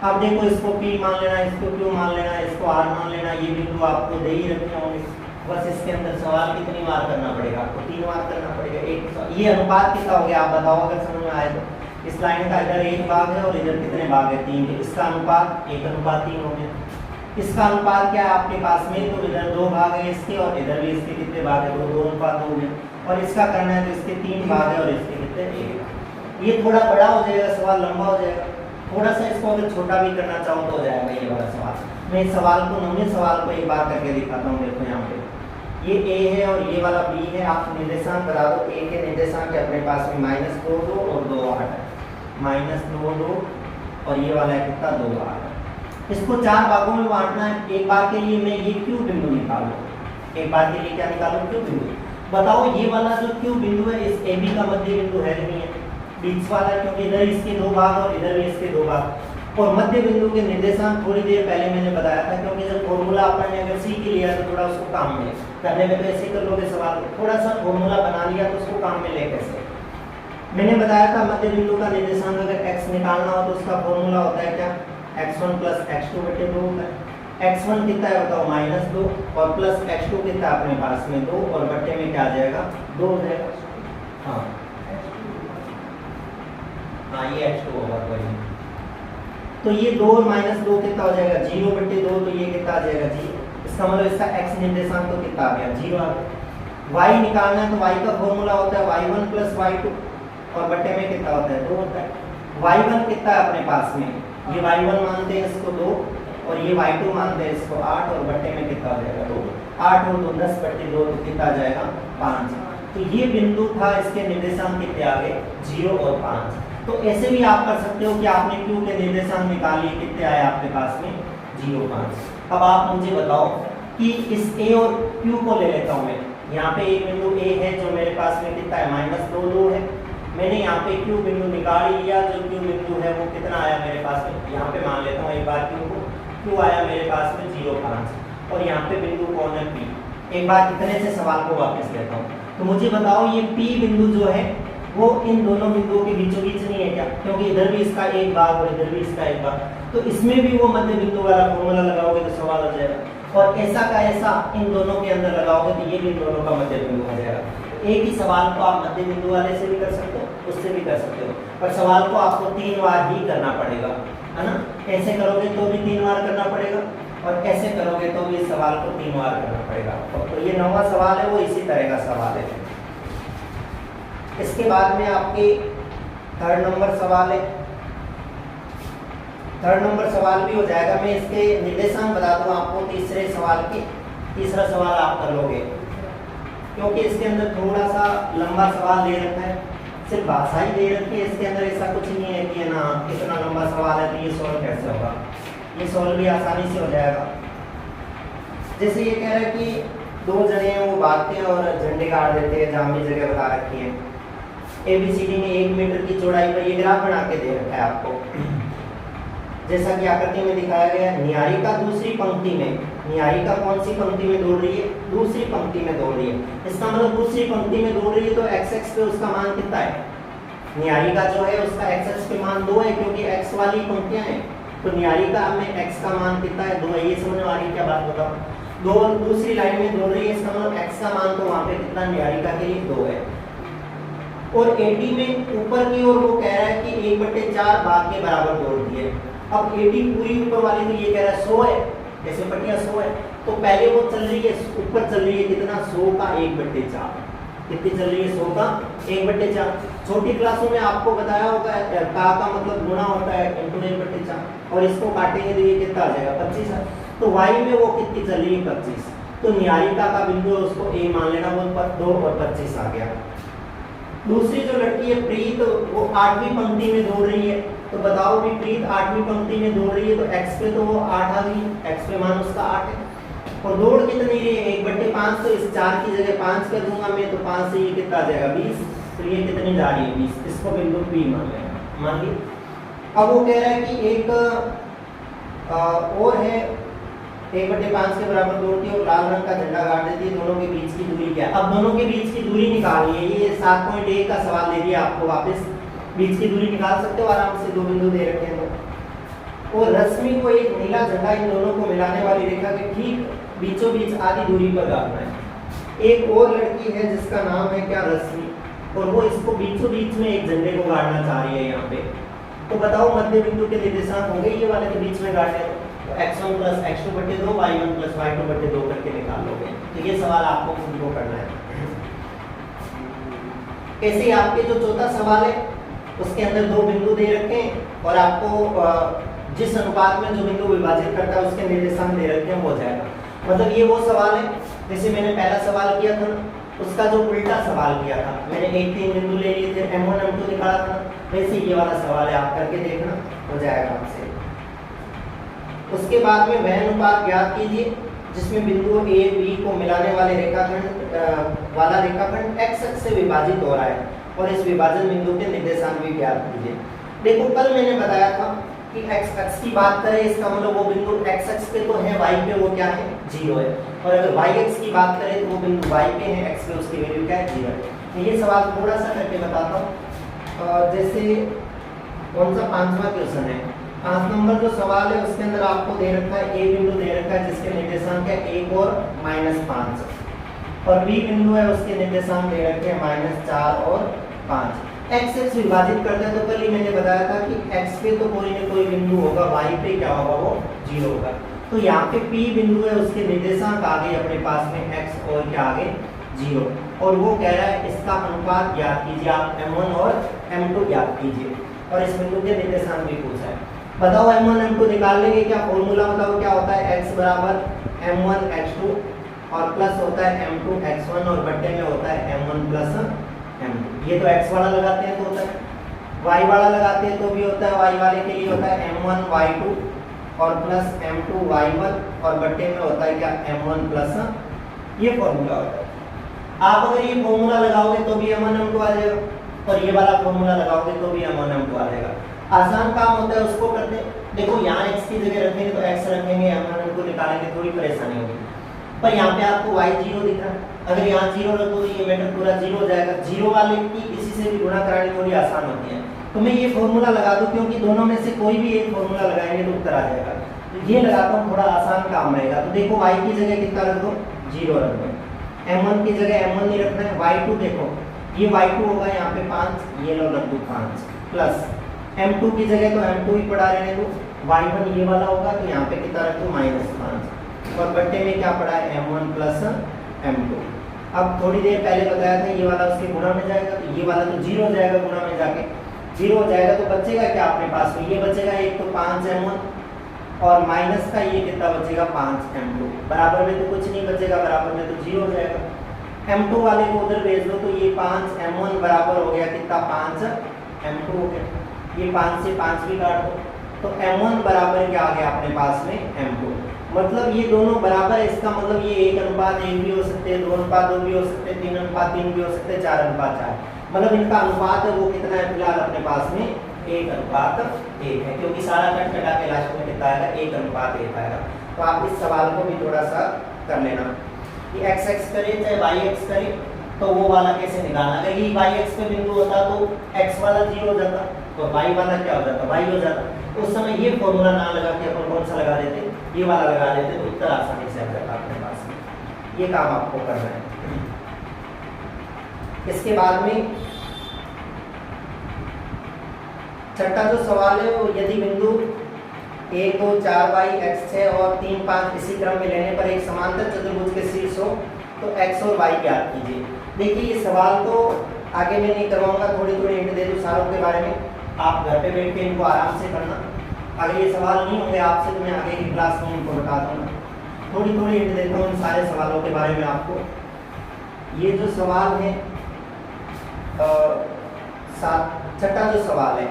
अब देखो इसको P मान लेना, इसको Q मान लेना, इसको R मान लेना, ये बिंदु आपको दे ही रखे होंगे। बस इसके अंदर सवाल कितनी बार करना पड़ेगा आपको, 3 बार करना पड़ेगा। एक ये अनुपात कितना हो गया आप बताओ अगर समझ में आए तो। इस लाइन का इधर 1 भाग है और इधर कितने भाग है, 3। इसका अनुपात 1:3 हो गया। इसका अनुपात क्या है आपके पास में, तो इधर 2 भाग है इसके और इधर भी इसके कितने भाग है, 2:2 हो गया। और इसका करना है तो इसके 3 भाग है और इसके कितने 1। ये थोड़ा बड़ा हो जाएगा सवाल, लंबा हो जाएगा। थोड़ा सा इसको अगर छोटा भी करना चाहो तो हो जाएगा ये वाला सवाल। मैं इस सवाल को नौवें सवाल को एक बार करके दिखाता हूँ। देखो यहाँ पे ये A है और ये वाला B है। आप निर्देशांक बता दो। A के निर्देशांक अपने पास में -2 2 और 2 8 है। -2 2 और ये वाला है कितना, 2 8। इसको 4 भागों में बांटना है। एक बार के लिए मैं ये Q बिंदु निकालूं। एक बार के लिए क्या निकालूं, Q बिंदु। बताओ ये वाला जो Q बिंदु है इस AB का मध्य बिंदु है नहीं है, बीच वाला, क्योंकि इधर इसके 2 भाग और इधर भी इसके 2 भाग। और मध्य बिंदु के निर्देशांक थोड़ी देर पहले मैंने बताया था, क्योंकि जब फॉर्मूला अपन ने अगर सीख लिया तो थोड़ा उसको काम में करने में तो ऐसे कर लोगे सवाल, थोड़ा सा फॉर्मूला बना लिया तो उसको काम में ले कैसे। मैंने बताया था मध्य बिंदु का निर्देशांक अगर x निकालना हो तो उसका फॉर्मूला होता है क्या, x1 + x2/2 होता है। x1 कितना है बताओ, -2 और प्लस x2 कितना अपने पास में 2 और बट्टे में क्या आ जाएगा, 2 हो जाएगा। हाँ ये x2 होगा कोई। तो ये 2 और -2 कितना हो जाएगा, 0/2। तो ये कितना आ जाएगा, 0। इसका मतलब इसका x निर्देशांक तो कितना आ गया, 0 आ गया। y निकालना है तो y का फॉर्मूला होता है y1 + y2 और बट्टे में कितना होता है, 2 होता है। y1 कितना है अपने पास में, ये y1 मानते हैं इसको 2 और ये y2 मानते हैं इसको 8 और बट्टे में कितना हो जाएगा, 2। 8 और 2 10/2 तो कितना आ जाएगा, 5। तो ये बिंदु था, इसके निर्देशांक कितने आ गए, 0 और 5। तो ऐसे भी आप कर सकते हो कि आपने Q के निर्देशांक निकाल लिए, कितने आए आपके पास में, 0 5। अब आप मुझे बताओ कि इस A और Q को ले लेता हूँ मैं। यहाँ पे एक बिंदु A है जो मेरे पास में कितना है, -2 2 है। मैंने यहाँ पे Q बिंदु निकाल लिया, जो Q बिंदु है वो कितना आया मेरे पास में, यहाँ पे मान लेता हूँ एक बार Q को। Q आया मेरे पास में 0 5 और यहाँ पे बिंदु कौन है, P। एक बार कितने से सवाल को वापस लेता हूँ। तो मुझे बताओ ये P बिंदु जो है वो इन दोनों बिंदुओं के बीचों बीच नहीं है क्या, क्योंकि इधर भी इसका 1 भाग और इधर भी इसका 1 भाग। तो इसमें भी वो मध्य बिंदु वाला फॉर्मूला लगाओगे तो सवाल हो जाएगा। और ऐसा का ऐसा इन दोनों के अंदर लगाओगे तो ये भी इन दोनों का मध्य बिंदु हो जाएगा। एक ही सवाल को आप मध्य बिंदु वाले से भी कर सकते हो, उससे भी कर सकते हो, पर सवाल को आपको 3 बार ही करना पड़ेगा, है ना। ऐसे करोगे तो भी 3 बार करना पड़ेगा और ऐसे करोगे तो भी इस सवाल को 3 बार करना पड़ेगा। तो ये 9वां सवाल है, वो इसी तरह का सवाल है। इसके बाद में आपके 3rd नंबर सवाल है। 3rd नंबर सवाल भी हो जाएगा। मैं इसके निर्देशांक बता दूं आपको तीसरे सवाल के। तीसरा सवाल आप कर लोगे, क्योंकि इसके अंदर थोड़ा सा लंबा सवाल दे रखा है, सिर्फ भाषा ही दे रखी है। इसके अंदर ऐसा कुछ नहीं है कि ना इतना लंबा सवाल है तो ये सॉल्व कैसे होगा। ये सॉल्व भी आसानी से हो जाएगा। जैसे ये कह रहा है कि 2 जने हैं वो भागते हैं और झंडे गाड़ देते हैं जहाँ भी जगह बता रखी है। ABCD में 1 मीटर की चौड़ाई पर ये ग्राफ बना के दे रखा है आपको, जैसा कि आकृति में दिखाया गया है। न्यायिका दूसरी पंक्ति में, न्यायिका कौन सी पंक्ति में दौड़ रही है, दूसरी पंक्ति में दौड़ रही है। इसका मतलब दूसरी पंक्ति में दौड़ रही है तो x पे उसका मान कितना है, न्यायिका जो है उसका x पे मान 2 है, क्योंकि x वाली पंक्तियां हैं। तो न्यायिका में x का मान कितना है, 2 है। ये समझ में आ रही क्या बात बताओ। दूसरी लाइन में दौड़ रही है, इसका मतलब x का मान तो वहाँ पे कितना, न्यायिका के लिए 2 है। और AD में ऊपर की ओर वो कह रहा है कि 1/4 भाग के बराबर दौड़ती है। अब AD पूरी ऊपर वाली तो ये कह रहा है 100 है, जैसे पट्टियां 100 है, तो पहले वो चल रही है ऊपर, चल रही है कितना, 100 का 1/4। कितनी चल रही है, 100 का 1/4। छोटी क्लासों में आपको बताया होगा का मतलब गुणा होता है इंटू 1/4, और इसको काटेंगे तो ये कितना आ जाएगा, 25 है। तो y में वो कितनी चल रही है, 25। तो न्यायिका का बिंदु है उसको A मान लेना, वो 2 और 25 आ गया। दूसरी जो लड़की है प्रीत, वो 8वीं पंक्ति में दौड़ रही है। तो बताओ भी प्रीत 8वीं पंक्ति में दौड़ रही है तो x पे तो वो 8 आ गई, x पे मान उसका 8 है। और दौड़ कितनी रही है, 1/5। तो इस 4 की जगह 5 कर दूंगा मैं, तो 5 से ये कितना आ जाएगा, 20। तो ये कितनी जा रही है, 20। इसको बिंदु P मान लेना, मान ली। अब वो कह रहा है कि एक और है 1/5 के बराबर तोड़ती है और लाल रंग का झंडा गाड़ देती है। दोनों के बीच की दूरी क्या है? अब दोनों के बीच की दूरी निकालनी है। ये 7.1 का सवाल दे दिया आपको, वापस बीच की दूरी निकाल सकते हो आराम से, दो बिंदु दे रखे हैं तो। और रश्मि को एक नीला झंडा इन दोनों को मिलाने वाली रेखा के ठीक बीचों बीच आधी दूरी पर गाड़ना है। एक और लड़की है जिसका नाम है क्या? रश्मि, और वो इसको बीचों बीच में एक झंडे को गाड़ना चाह रही है यहाँ पे। तो बताओ मध्य बिंदु के निर्देशांक होंगे ये वाले के बीच में गाड़ने, तो x1 + x2/2 y1 + y2/2 करके निकाल लोगे। तो ये सवाल आपको खुद को करना है। ऐसे ही आपके जो चौथा सवाल है उसके अंदर दो बिंदु दे रखे हैं और आपको जिस अनुपात में जो बिंदु विभाजित करता है उसके निर्देशांक दे रखे हैं, हो जाएगा। मतलब ये वो सवाल है जैसे मैंने पहला सवाल किया था उसका जो उल्टा सवाल किया था, मैंने 1-3 बिंदु ले लिए थे, m1 m2 निकाला था, वैसे ये वाला सवाल है, आप करके देखना, हो जाएगा आपसे। उसके बाद में वह अनुपात ज्ञात कीजिए जिसमें बिंदु ए बी को मिलाने वाले रेखाखंड x अक्ष से विभाजित हो रहा है और इस विभाजन बिंदु के निर्देशांक भी ज्ञात कीजिए। देखो कल मैंने बताया था कि x अक्ष की बात करें इसका मतलब वो बिंदु x अक्ष पे तो है, y पे वो क्या है? 0 है। और अगर y अक्ष की बात करें तो वो बिंदु y पे है, x पे उसकी वैल्यू क्या है? 0 है। तो ये सवाल थोड़ा सा करके बताता हूँ। जैसे कौन सा 5वां क्वेश्चन है, 5 नंबर जो सवाल है उसके अंदर आपको दे रखा है a बिंदु दे रखा है जिसके निर्देशांक है 1 और -5 और b बिंदु है उसके निर्देशांक दे रखे हैं -4 और 5। x से विभाजित करते हैं तो कल ही मैंने बताया था कि x पे तो कोई ना कोई बिंदु होगा, y पे क्या होगा? वो 0 होगा। तो यहाँ पे p बिंदु है उसके निर्देशांक आ गए अपने पास में x और क्या आ गए? 0। और वो कह रहा है इसका अनुपात ज्ञात कीजिए, आप m1 और m2 ज्ञात कीजिए और इस बिंदु के निर्देशांक भी पूछा है। बताओ m1 m2 निकाल लेंगे क्या? फॉर्मूला बताओ क्या होता है? x बराबर m1 x2 और प्लस होता है m2 x1 और बट्टे में होता है m1 + m2। ये तो x वाला लगाते हैं तो होता है, y वाला लगाते हैं तो भी होता है, y वाले के लिए होता है m1 y2 और प्लस m2 y1 और बट्टे में होता है क्या? m1 + ये फॉर्मूला होता है। आप अगर ये फॉर्मूला लगाओगे तो भी m1 m2 आ जाएगा और ये वाला फॉर्मूला लगाओगे तो भी m1 m2 आ जाएगा। आसान काम होता है, उसको करते हैं। देखो यहाँ x की जगह रखेंगे तो x रखेंगे, m1 m2 निकालेंगे, थोड़ी परेशानी होगी। पर यहाँ पे आपको y 0 दिख रहा है, अगर यहाँ 0 रखो तो ये मैटर पूरा 0 हो जाएगा। 0 वाले की इसी से भी गुणा करानी थोड़ी आसान होती है, तो मैं ये फॉर्मूला लगा दूं क्योंकि दोनों में से कोई भी एक फॉर्मूला लगाएंगे तो उत्तर आ जाएगा। तो ये लगाता हूँ, थोड़ा आसान काम रहेगा। तो देखो y की जगह कितना रख दो? 0 रख दो। m1 की जगह m1 नहीं रखना है। y2 देखो ये y2 होगा यहाँ पे 5, ये लो रख दो 5 प्लस m2 की जगह तो m2 ही पड़ा रहने दो, y1 ये वाला होगा तो यहाँ पे कितना रख दो? -5 और बट्टे में क्या पड़ा है? m1 + m2। अब थोड़ी देर पहले बताया था ये वाला उसके गुणा में जाएगा तो ये वाला तो 0 हो जाएगा, गुणा में जाके 0 हो जाएगा तो बचेगा क्या अपने पास में? ये बचेगा एक तो 5m1 और माइनस का ये कितना बचेगा? 5m2। बराबर में तो कुछ नहीं बचेगा, बराबर में तो 0 हो जाएगा। m2 वाले को उधर भेज दो तो ये 5m1 बराबर हो गया कितना? 5m2 हो गया। ये 5 से 5 भी काट दो तो m1 बराबर क्या आ गया अपने पास में? m2। मतलब ये दोनों बराबर है, इसका मतलब ये 1:1 भी हो सकते हैं, 2:2 भी हो सकते हैं, 3:3 भी हो सकते हैं, 4:4। मतलब इनका अनुपात है वो कितना है फिलहाल अपने पास में? 1:1 है, क्योंकि सारा कट कटा के लास्ट में कितना आएगा? 1:1 आएगा। तो आप इस सवाल को भी थोड़ा सा कर लेना कि x करे चाहे y करे तो वो वाला कैसे निकालना। अगर ये y पे बिंदु होता तो x वाला 0 हो जाता और y वाला क्या हो जाता? y हो जाता। उस समय ये फॉर्मूला ना लगा के अपन कौन सा लगा देते? ये वाला लगा देते तो उत्तर आसानी से आ जाता अपने पास में। ये काम आपको करना है। इसके बाद में छठा जो सवाल है वो यदि बिंदु 1 2 4 y x 6 और 3 5 इसी क्रम में लेने पर एक समांतर चतुर्भुज के शीर्ष हो तो x और y ज्ञात कीजिए। देखिए ये सवाल तो आगे मैं नहीं करवाऊंगा, थोड़ी हिंट दे दूं सारों के बारे में, आप घर पे बैठ के इनको आराम से करना। अगर ये सवाल नहीं होंगे आपसे तो मैं आगे की क्लास में इनको बता दूंगा। थोड़ी हिंट देता हूँ इन सारे सवालों के बारे में आपको। ये जो सवाल है छठा जो सवाल है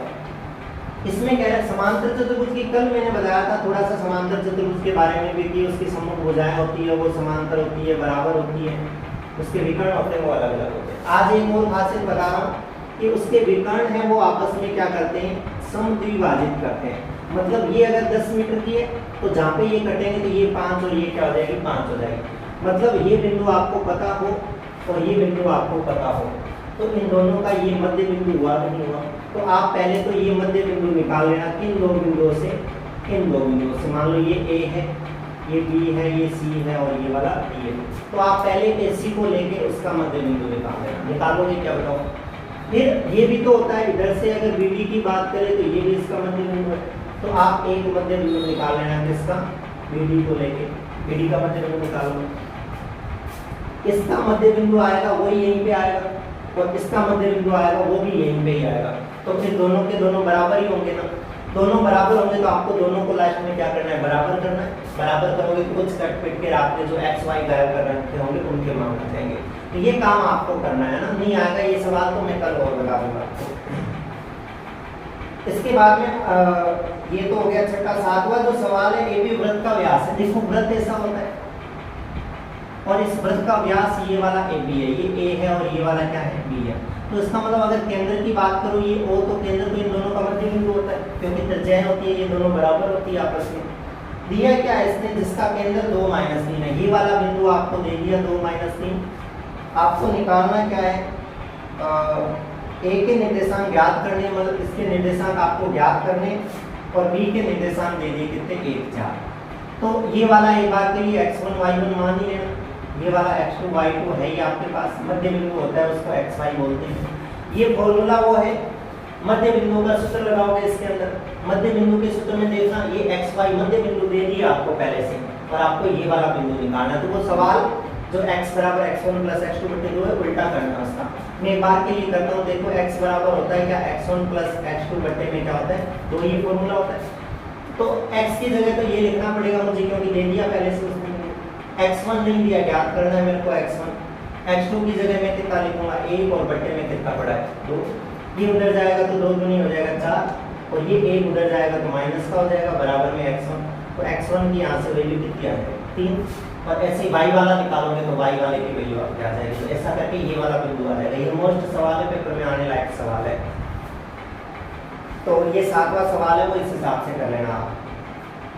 इसमें कह रहा है समांतर चतुर्भुज की, कल मैंने बताया था थोड़ा सा समांतर चतुर्भुज के बारे में भी कि उसकी सम्मुख भुजाएं होती है वो समांतर होती है, बराबर होती है, उसके विकर्ण होते हैं वो अलग अलग होते हैं। आज एक और खासियत बता रहा हूँ कि उसके विकर्ण हैं वो आपस में क्या करते हैं? समद्विभाजित करते हैं। मतलब ये अगर 10 मीटर की है तो जहाँ पे ये कटेंगे तो ये 5 और ये क्या हो जाएगी, 5 हो जाएगी। मतलब ये बिंदु आपको पता हो और ये बिंदु आपको पता हो तो इन दोनों का ये मध्य बिंदु हुआ नहीं हुआ। तो आप पहले तो ये मध्य बिंदु निकाल लेना इन दो बिंदुओं से, इन दो बिंदुओं से। मान लो ये ए है, ये बी है, ये सी है और ये वाला डी है। तो आप पहले एसी को लेके उसका मध्य बिंदु निकाल लेना। निकालोगे क्या बताओ। फिर ये भी तो होता है, इधर से अगर बीडी की बात करें तो ये भी इसका मध्य बिंदु है। तो आप एक मध्य बिंदु निकाल लेना किसका, बीडी को लेके। बीडी का मध्य बिंदु निकालो, इसका मध्य बिंदु आएगा वही यहीं पे आएगा और इसका मध्य बिंदु आएगा वो भी यहीं पे ही आएगा। तो फिर दोनों के दोनों बराबर ही होंगे ना। दोनों बराबर होंगे तो आपको दोनों को लास्ट में क्या करना है, बराबर करना है। बराबर करोगे तो कुछ कट पिट के आपके जो एक्स वाई गायब कर रखे होंगे उनके मान आ जाएंगे। तो ये काम आपको करना है ना। नहीं आएगा ये सवाल तो मैं कल और बता दूंगा। इसके बाद में ये तो हो गया छठा। सातवां जो सवाल है एबी वृत्त का व्यास है। देखो वृत्त ऐसा होता है और इस वृत्त का व्यास ये वाला एबी है, ये ए है और ये वाला क्या है, बी है। तो इसका मतलब अगर केंद्र की बात करो ये ओ, तो केंद्र तो इन दोनों का मध्य बिंदु होता है क्योंकि त्रिज्याएं होती है, ये दोनों बराबर होती है आपस में। दिया क्या है इसने, जिसका केंद्र 2 - 3 है। ये वाला बिंदु आपको दे दिया 2 - 3। आपको निकालना क्या है, ए के निर्देशांक ज्ञात करने, मतलब इसके निर्देशांक आपको ज्ञात करने और बी के निर्देशांक दे दिए कितने, 1 4। तो ये वाला एक बार के लिए x1 y1 मान ही लेना। ये वाला x2 y2 है ही आपके पास, मध्य बिंदु होता है उसको xy बोलते हैं। ये फॉर्मूला वो है, मध्य बिंदु का सूत्र लगाओगे इसके अंदर। मध्य बिंदु के सूत्र में देखना ये xy मध्य बिंदु दे दिया आपको पहले से और आपको ये वाला बिंदु निकालना है। तो वो सवाल जो x बराबर x1 + x2/2 है उल्टा करना उसका। मैं एक बार के लिए करता हूँ। देखो x बराबर होता है क्या, x1 + x2 बट्टे में क्या होता है, तो ये फॉर्मूला होता है। तो x की जगह तो ये लिखना पड़ेगा मुझे क्योंकि दे दिया पहले से उसने। x1 नहीं दिया, ज्ञात करना है मेरे को x1। x2 की जगह मैं कितना लिखूंगा, 1 और बट्टे में कितना पड़ा है, 2। ये उधर जाएगा तो 2 दूनी हो जाएगा 4 और ये 1 उधर जाएगा तो माइनस का हो जाएगा बराबर में x1। तो x1 की यहाँ से वैल्यू कितनी आ जाएगी, 3। और ऐसे ही y वाला निकालोगे तो y वाले की वैल्यू आपके आ जाएगी। तो ऐसा करके ये वाला बिंदु आ जाएगा। ये मोस्ट सवाल है, पेपर में आने लायक सवाल है। तो ये 7वां सवाल है, वो इस हिसाब से कर लेना आप।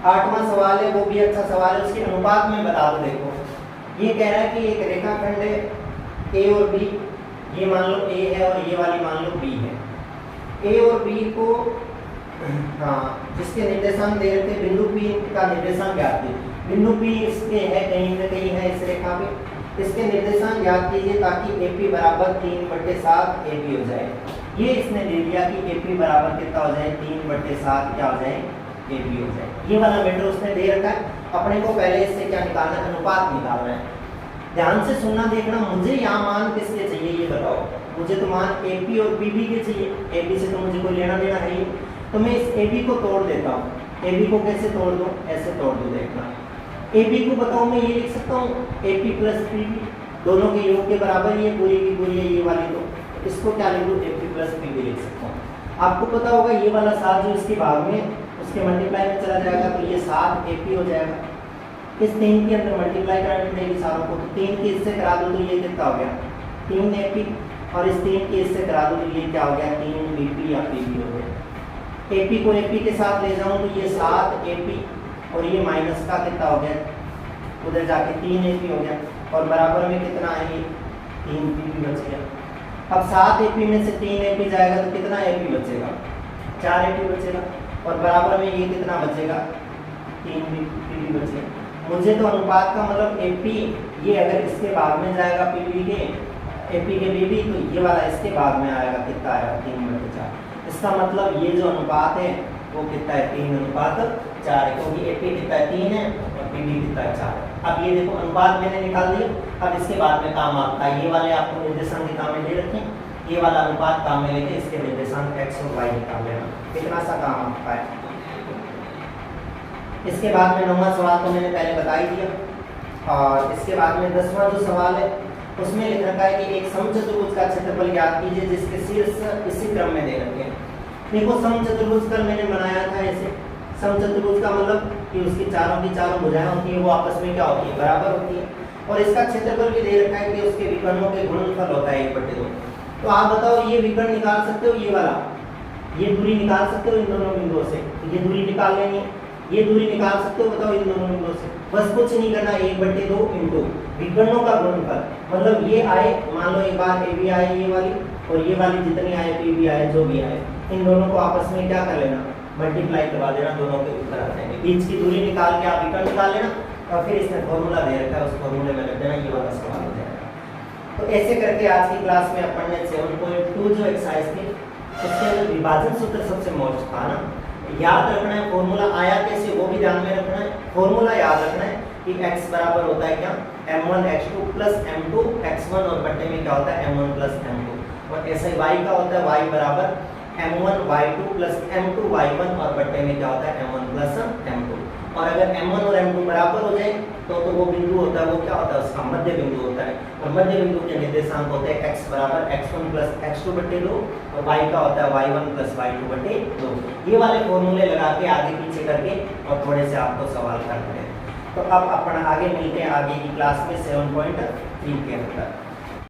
8वां सवाल है, वो भी अच्छा सवाल है, उसके अनुपात में बता दो। देखो ये कह रहा है कि एक रेखाखंड है ए और बी, ये मान लो ए है और ये वाली मान लो बी है। ए और बी को जिसके निर्देशांक दे रहे थे, बिंदु पी का निर्देशांक ज्ञात कीजिए। बिंदु पी इसके है कहीं ना कहीं है इस रेखा पे, इसके निर्देशांक ज्ञात कीजिए ताकि एपी बराबर 3/7 एबी हो जाए। ये इसने दे दिया कि एपी बराबर कितना हो जाए, 3/7 क्या हो जाए, एबी हो जाए। ये वाला मैटर उसने दे रखा है। अपने को पहले इससे क्या निकालना है, अनुपात निकालना है। ध्यान से सुनना देखना, मुझे यहाँ मान किसके चाहिए ये बताओ। मुझे तो मान एपी और बीबी के चाहिए। एबी से तो मुझे कोई लेना देना है ही। तो मैं इस एबी को तोड़ देता हूँ। एबी को कैसे तोड़ दूँ, ऐसे तोड़ दूँ। देखना एबी को बताओ मैं ये लिख सकता हूँ एपी + पीबी, दोनों के योग के बराबर ही है, पूरी की पूरी है ये वाली। तो इसको क्या लिख दूँ, एपी + पीबी लिख सकता हूँ। आपको पता होगा ये वाला 7 जो इसके भाग में उसके मल्टीप्लाई में चला जाएगा तो ये 7 एपी हो जाएगा। इस 3 के अंदर मल्टीप्लाई करानी पड़ेगी सारों को। तो 3 के इससे करा दो तो ये कितना हो गया, 3 एपी। और इस 3 के इससे करा दो तो ये क्या हो गया, 3 बीपी या पीबी हो गया। एपी को एपी के साथ ले जाऊं तो ये 7 एपी और ये माइनस का कितना हो गया, उधर जाके 3 एपी हो गया और बराबर में कितना है, ये 3 पीबी बच गया। अब 7 एपी में से 3 एपी जाएगा तो कितना एपी बचेगा, 4 एपी बचेगा और बराबर में ये कितना बचेगा, 3 पीबी बचेगा। मुझे तो अनुपात का मतलब एपी ये अगर इसके भाग में जाएगा पीबी के, एपी के बीबी, तो ये वाला इसके भाग में आएगा, कितना आएगा, 3/4। इसका मतलब ये जो अनुपात है वो कितना है, 3/4 है, क्योंकि एपी कितना है, 3 है और पीबी कितना है, 4 है। अब ये देखो अनुपात मैंने निकाल दिया। अब इसके बाद में काम आपका ये वाले आपको निर्देशांक काम में ले रखें, ये वाला अनुपात काम में लेके इसके निर्देशांक x और y निकाल लेना। कितना सा काम आपका है। इसके बाद में 9वां सवाल तो मैंने पहले बता ही दिया। और इसके बाद में 10वां जो सवाल है उसमें लिख रखा है कि एक समचतुर्भुज का क्षेत्रफल ज्ञात कीजिए जिसके शीर्ष इसी क्रम में दे रखे हैं। देखो समचतुर्भुज कल मैंने बनाया था ऐसे। समचतुर्भुज का मतलब कि उसकी चारों की चारों भुजाएं होती है, वो आपस में क्या होती है, बराबर होती है। और इसका क्षेत्रफल भी दे रखा है कि उसके विकर्णों के गुणनफल होता है 1/2। तो आप बताओ ये विकर्ण निकाल सकते हो, ये वाला ये दूरी निकाल सकते हो इन दोनों बिंदुओं से, तो ये दूरी निकाल लेनी है। ये दूरी निकाल सकते हो, बताओ इन दोनों बिंदुओं से, बस कुछ नहीं करना, 1/2 इंटू विकर्णों का गुणनफल, मतलब ये आए, मान लो एक बार ए बी आए ये वाली, और ये वाली जितनी आए पी बी आए जो भी आए, इन दोनों को आपस में क्या कर लेना, मल्टीप्लाई करवा देना, दोनों के उत्तर आ जाएंगे। बीच की दूरी निकाल के आप विकर्ण निकाल लेना, और फिर इसमें फॉर्मूला दे रखा है, उस फॉर्मूले में रख देना, ये वाला सवाल हो जाएगा। तो ऐसे करके आज की क्लास में अपन ने 7.2 जो एक्सरसाइज थी उसके अंदर विभाजन सूत्र सबसे मोस्ट था ना, याद रखना है, फॉर्मूला आया कैसे वो भी ध्यान में रखना है। फॉर्मूला याद रखना है कि x बराबर होता है क्या, m1 x2 plus m2 x1, और बट्टे में क्या होता है m1 प्लस m2, और ऐसे y का होता है y बराबर m1 y2 plus m2 y1, और बट्टे में क्या होता है m1 प्लस m2। और अगर m1 और m2 बराबर हो जाए तो वो बिंदु होता है, वो क्या होता है, उसका मध्य बिंदु होता है, और मध्य बिंदु के निर्देशांक होते हैं x बराबर x1 प्लस x2 बट्टे 2, और y का होता है y1 प्लस y2 बट्टे 2। ये वाले फॉर्मूले लगा के आगे पीछे करके और थोड़े से आपको सवाल करते हैं। तो अब अपन आगे मिलते हैं आगे की क्लास में 7.3 के अंदर।